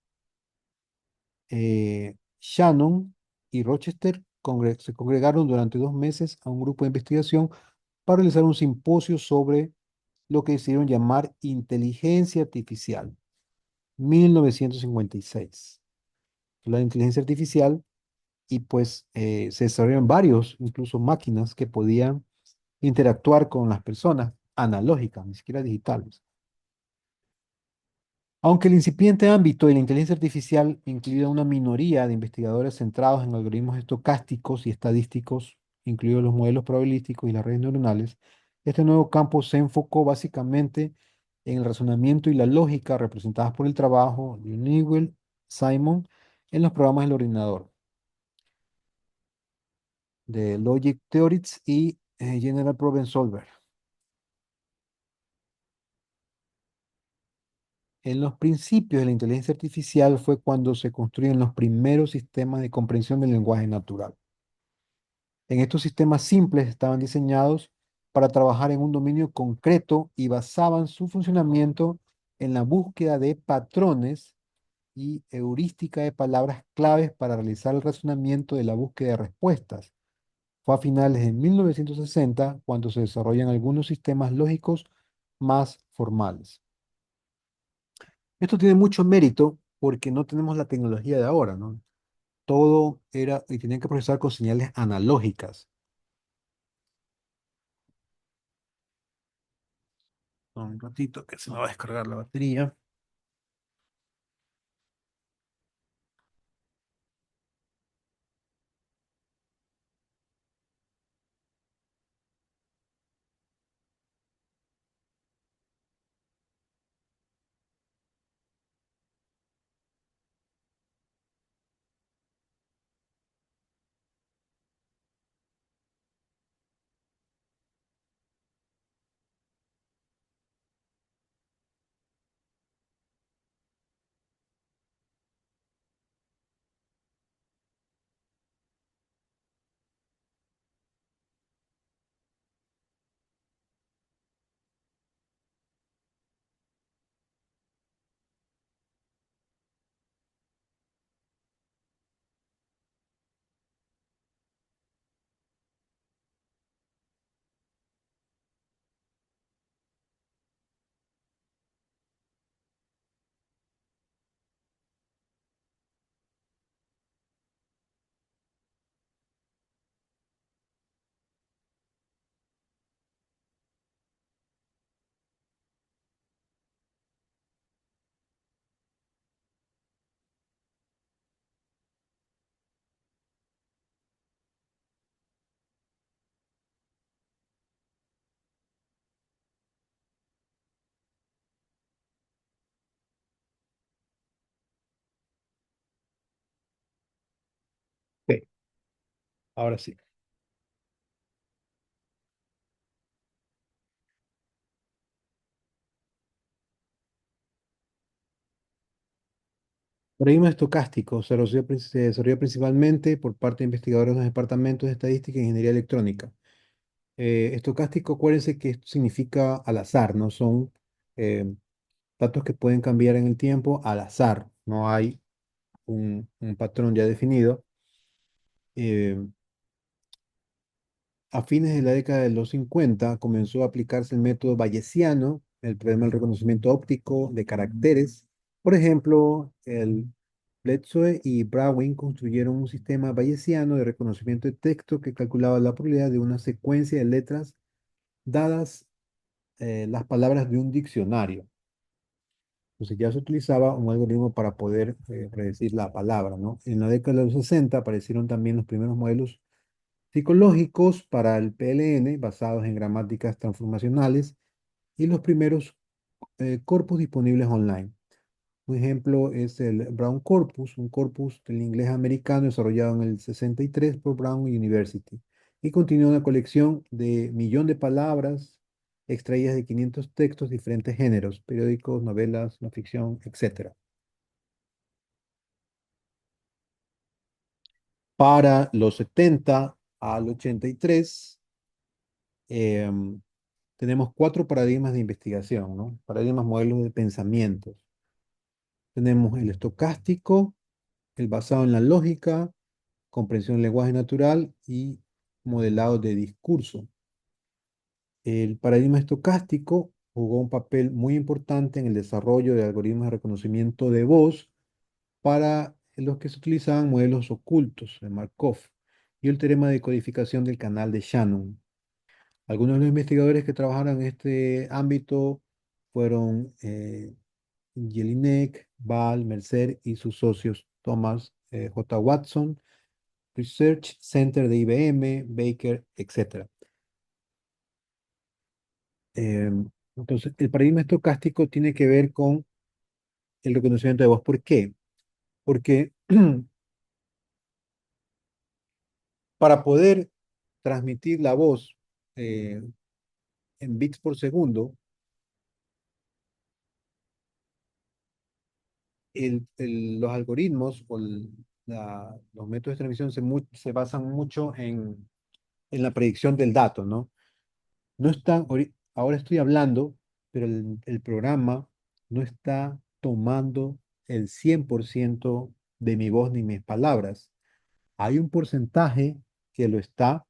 Shannon y Rochester se congregaron durante 2 meses a un grupo de investigación para realizar un simposio sobre lo que decidieron llamar inteligencia artificial, 1956. La inteligencia artificial y pues se desarrollaron varios, incluso máquinas que podían interactuar con las personas, analógicas, ni siquiera digitales. Aunque el incipiente ámbito de la inteligencia artificial incluía una minoría de investigadores centrados en algoritmos estocásticos y estadísticos, incluidos los modelos probabilísticos y las redes neuronales, este nuevo campo se enfocó básicamente en el razonamiento y la lógica representadas por el trabajo de Newell, Simon, en los programas del ordenador, de Logic Theories y General Problem Solver. En los principios de la inteligencia artificial fue cuando se construyen los primeros sistemas de comprensión del lenguaje natural. En estos sistemas simples estaban diseñados para trabajar en un dominio concreto y basaban su funcionamiento en la búsqueda de patrones y heurística de palabras claves para realizar el razonamiento de la búsqueda de respuestas. Fue a finales de 1960 cuando se desarrollan algunos sistemas lógicos más formales. Esto tiene mucho mérito porque no tenemos la tecnología de ahora, ¿no? Todo era y tenían que procesar con señales analógicas. Un ratito que se me va a descargar la batería. Ok, ahora sí. Paradigma estocástico se desarrolló principalmente por parte de investigadores de los departamentos de estadística e ingeniería electrónica. Estocástico, acuérdense que esto significa al azar, ¿no? Son eh, datos que pueden cambiar en el tiempo al azar, no hay un patrón ya definido. Eh, a fines de la década de los 50 comenzó a aplicarse el método bayesiano, el problema del reconocimiento óptico de caracteres, por ejemplo, el Bledsoe y Browning construyeron un sistema bayesiano de reconocimiento de texto que calculaba la probabilidad de una secuencia de letras dadas las palabras de un diccionario. Entonces ya se utilizaba un algoritmo para poder predecir la palabra, ¿no? En la década de los 60 aparecieron también los primeros modelos psicológicos para el PLN basados en gramáticas transformacionales y los primeros corpus disponibles online. Un ejemplo es el Brown Corpus, un corpus del inglés americano desarrollado en el 63 por Brown University y contiene una colección de 1.000.000 de palabras extraídas de 500 textos de diferentes géneros, periódicos, novelas, no ficción, etc. Para los 70 al 83, tenemos 4 paradigmas de investigación, ¿no? Paradigmas modelos de pensamientos. Tenemos el estocástico, el basado en la lógica, comprensión del lenguaje natural y modelado de discurso. El paradigma estocástico jugó un papel muy importante en el desarrollo de algoritmos de reconocimiento de voz para los que se utilizaban modelos ocultos de Markov y el teorema de codificación del canal de Shannon. Algunos de los investigadores que trabajaron en este ámbito fueron Jelinek, Ball, Mercer y sus socios Thomas J. Watson, Research Center de IBM, Baker, etc. Entonces, el paradigma estocástico tiene que ver con el reconocimiento de voz. ¿Por qué? Porque para poder transmitir la voz eh, en bits por segundo, los algoritmos o los métodos de transmisión se basan mucho en la predicción del dato, ¿no? No están, ahora estoy hablando, pero el programa no está tomando el 100% de mi voz ni mis palabras. Hay un porcentaje que lo está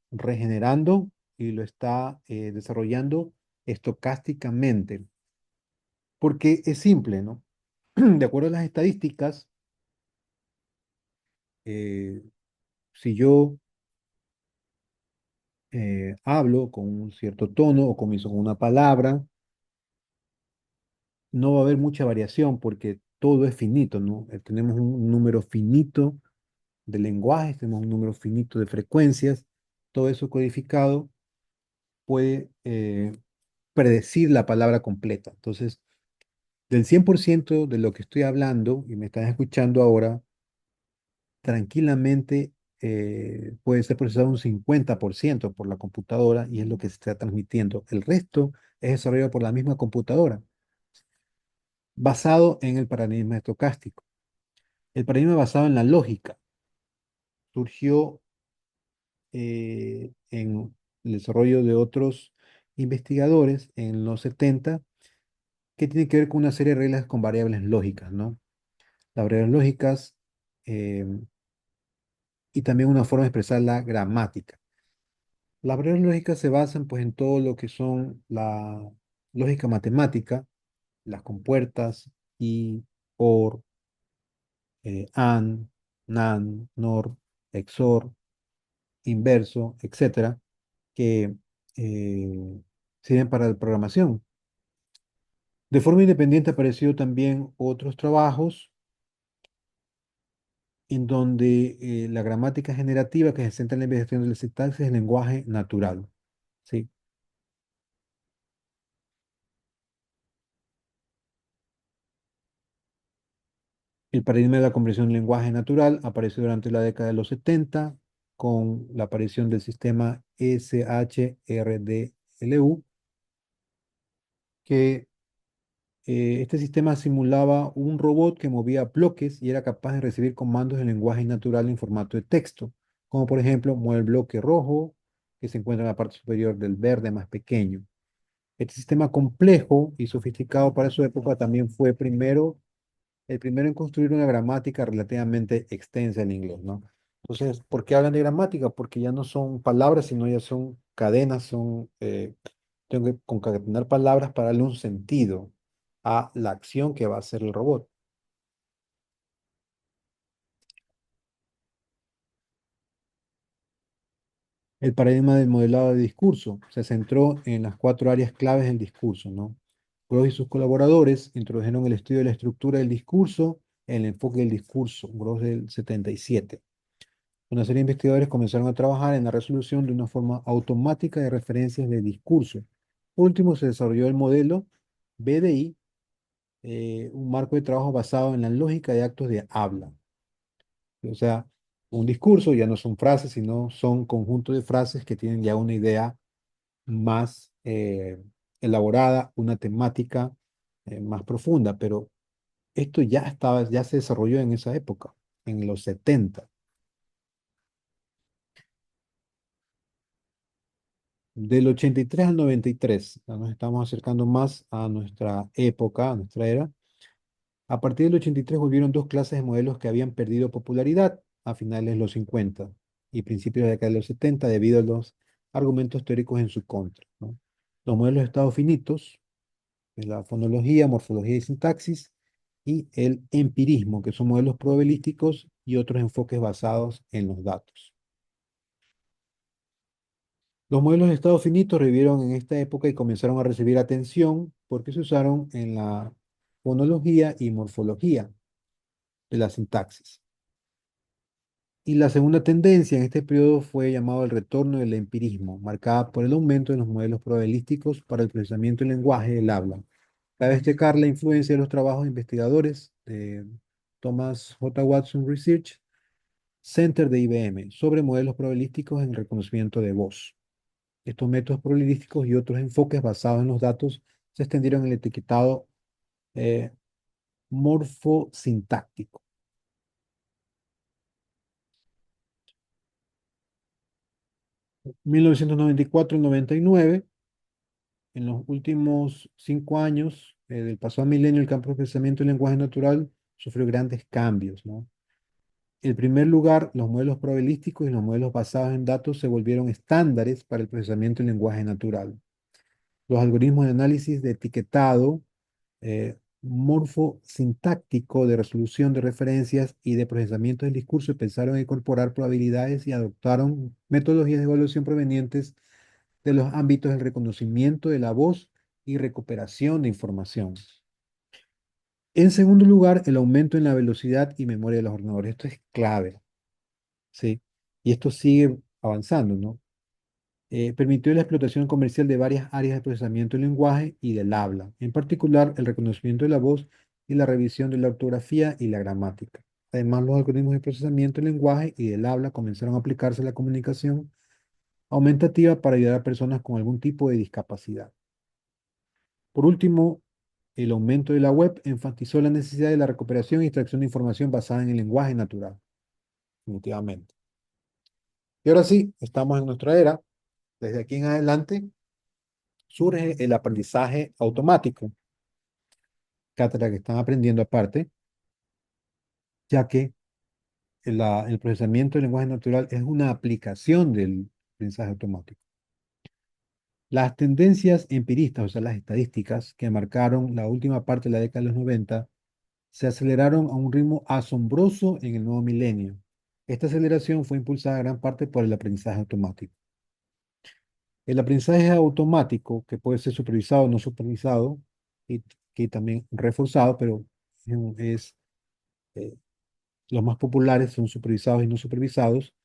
regenerando y lo está desarrollando estocásticamente, porque es simple, ¿no? De acuerdo a las estadísticas, eh, si yo hablo con un cierto tono o comienzo con una palabra, no va a haber mucha variación porque todo es finito, ¿no? Tenemos un número finito de lenguajes, tenemos un número finito de frecuencias, todo eso codificado puede predecir la palabra completa. Entonces, del 100% de lo que estoy hablando y me están escuchando ahora, tranquilamente puede ser procesado un 50% por la computadora y es lo que se está transmitiendo. El resto es desarrollado por la misma computadora, basado en el paradigma estocástico. El paradigma basado en la lógica surgió en el desarrollo de otros investigadores en los 70 que tiene que ver con una serie de reglas con variables lógicas, ¿no? Las variables lógicas eh, y también una forma de expresar la gramática. Las variables lógicas se basan pues en todo lo que son la lógica matemática, las compuertas y, or, and, nan, nor, XOR, inverso, etcétera, que sirven para la programación. De forma independiente apareció también otros trabajos en donde la gramática generativa que se centra en la investigación de la sintaxis es lenguaje natural. ¿Sí? El paradigma de la comprensión del lenguaje natural apareció durante la década de los 70 con la aparición del sistema SHRDLU, que este sistema simulaba un robot que movía bloques y era capaz de recibir comandos en lenguaje natural en formato de texto, como por ejemplo, mueve el bloque rojo que se encuentra en la parte superior del verde más pequeño. Este sistema complejo y sofisticado para su época también fue el primero en construir una gramática relativamente extensa en inglés, ¿no? Entonces, ¿por qué hablan de gramática? Porque ya no son palabras, sino ya son cadenas, tengo que concatenar palabras para darle un sentido a la acción que va a hacer el robot. El paradigma del modelado de discurso se centró en las cuatro áreas claves del discurso, ¿no? Gross y sus colaboradores introdujeron el estudio de la estructura del discurso, el enfoque del discurso, Gross del 77. Una serie de investigadores comenzaron a trabajar en la resolución de una forma automática de referencias de discurso. Por último, se desarrolló el modelo BDI, un marco de trabajo basado en la lógica de actos de habla. O sea, un discurso ya no son frases, sino son conjuntos de frases que tienen ya una idea más elaborada, una temática más profunda, pero esto ya estaba, ya se desarrolló en esa época, en los 70. Del 83 al 93, ya nos estamos acercando más a nuestra época, a nuestra era. A partir del 83 volvieron dos clases de modelos que habían perdido popularidad a finales de los 50 y principios de la década de los 70 debido a los argumentos teóricos en su contra, ¿no? Los modelos de estados finitos, que es la fonología, morfología y sintaxis, y el empirismo, que son modelos probabilísticos y otros enfoques basados en los datos. Los modelos de estados finitos revivieron en esta época y comenzaron a recibir atención porque se usaron en la fonología y morfología de la sintaxis. Y la segunda tendencia en este periodo fue llamado el retorno del empirismo, marcada por el aumento de los modelos probabilísticos para el procesamiento del lenguaje del habla. Cabe destacar la influencia de los trabajos de investigadores de Thomas J. Watson Research Center de IBM sobre modelos probabilísticos en el reconocimiento de voz. Estos métodos probabilísticos y otros enfoques basados en los datos se extendieron en el etiquetado morfosintáctico. En 1994 y 99, en los últimos 5 años del pasado milenio, el campo de procesamiento del lenguaje natural sufrió grandes cambios, ¿no? En primer lugar, los modelos probabilísticos y los modelos basados en datos se volvieron estándares para el procesamiento del lenguaje natural. Los algoritmos de análisis de etiquetado morfosintáctico de resolución de referencias y de procesamiento del discurso pensaron en incorporar probabilidades y adoptaron metodologías de evaluación provenientes de los ámbitos del reconocimiento de la voz y recuperación de información. En segundo lugar, el aumento en la velocidad y memoria de los ordenadores. Esto es clave, ¿sí? Y esto sigue avanzando, ¿no? Permitió la explotación comercial de varias áreas de procesamiento del lenguaje y del habla, en particular el reconocimiento de la voz y la revisión de la ortografía y la gramática. Además, los algoritmos de procesamiento del lenguaje y del habla comenzaron a aplicarse a la comunicación aumentativa para ayudar a personas con algún tipo de discapacidad. Por último, el aumento de la web enfatizó la necesidad de la recuperación y extracción de información basada en el lenguaje natural, definitivamente. Y ahora sí, estamos en nuestra era. Desde aquí en adelante surge el aprendizaje automático, cátedra que están aprendiendo aparte, ya que el procesamiento del lenguaje natural es una aplicación del aprendizaje automático. Las tendencias empiristas, o sea, las estadísticas que marcaron la última parte de la década de los 90, se aceleraron a un ritmo asombroso en el nuevo milenio. Esta aceleración fue impulsada en gran parte por el aprendizaje automático. El aprendizaje automático, que puede ser supervisado o no supervisado, y que también reforzado, pero es, los más populares son supervisados y no supervisados,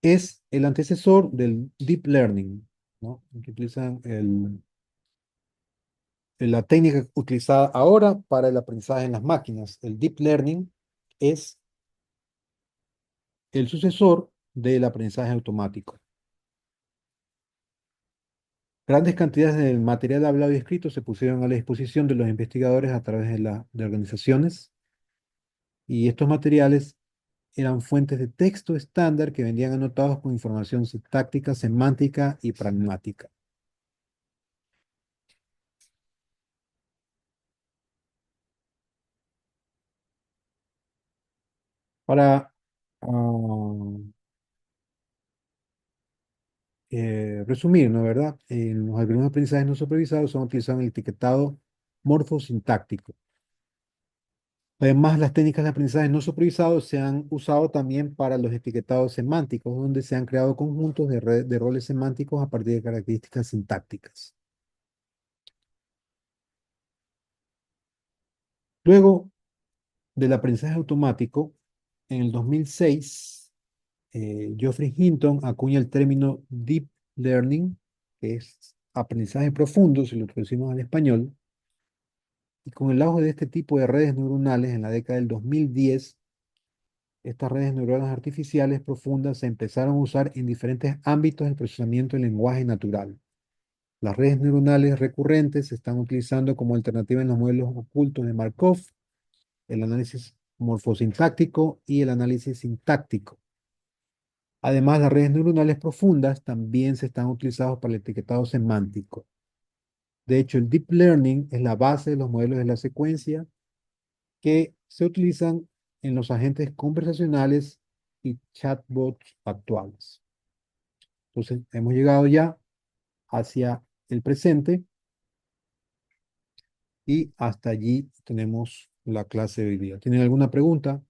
es el antecesor del deep learning, ¿no? Que utilizan la técnica utilizada ahora para el aprendizaje en las máquinas. El deep learning es el sucesor del aprendizaje automático. Grandes cantidades del material hablado y escrito se pusieron a la disposición de los investigadores a través de organizaciones, y estos materiales eran fuentes de texto estándar que venían anotados con información sintáctica, semántica y pragmática. Para resumir, ¿no? ¿Verdad? En los algoritmos de aprendizaje no supervisados son utilizados en el etiquetado morfosintáctico. Además, las técnicas de aprendizaje no supervisado se han usado también para los etiquetados semánticos, donde se han creado conjuntos de roles semánticos a partir de características sintácticas. Luego del aprendizaje automático, en el 2006, Geoffrey Hinton acuña el término Deep Learning, que es aprendizaje profundo, si lo traducimos al español, y con el auge de este tipo de redes neuronales en la década del 2010, estas redes neuronales artificiales profundas se empezaron a usar en diferentes ámbitos del procesamiento del lenguaje natural. Las redes neuronales recurrentes se están utilizando como alternativa en los modelos ocultos de Markov, el análisis morfosintáctico y el análisis sintáctico. Además, las redes neuronales profundas también se están utilizando para el etiquetado semántico. De hecho, el Deep Learning es la base de los modelos de la secuencia que se utilizan en los agentes conversacionales y chatbots actuales. Entonces, hemos llegado ya hacia el presente y hasta allí tenemos la clase de hoy día. ¿Tienen alguna pregunta?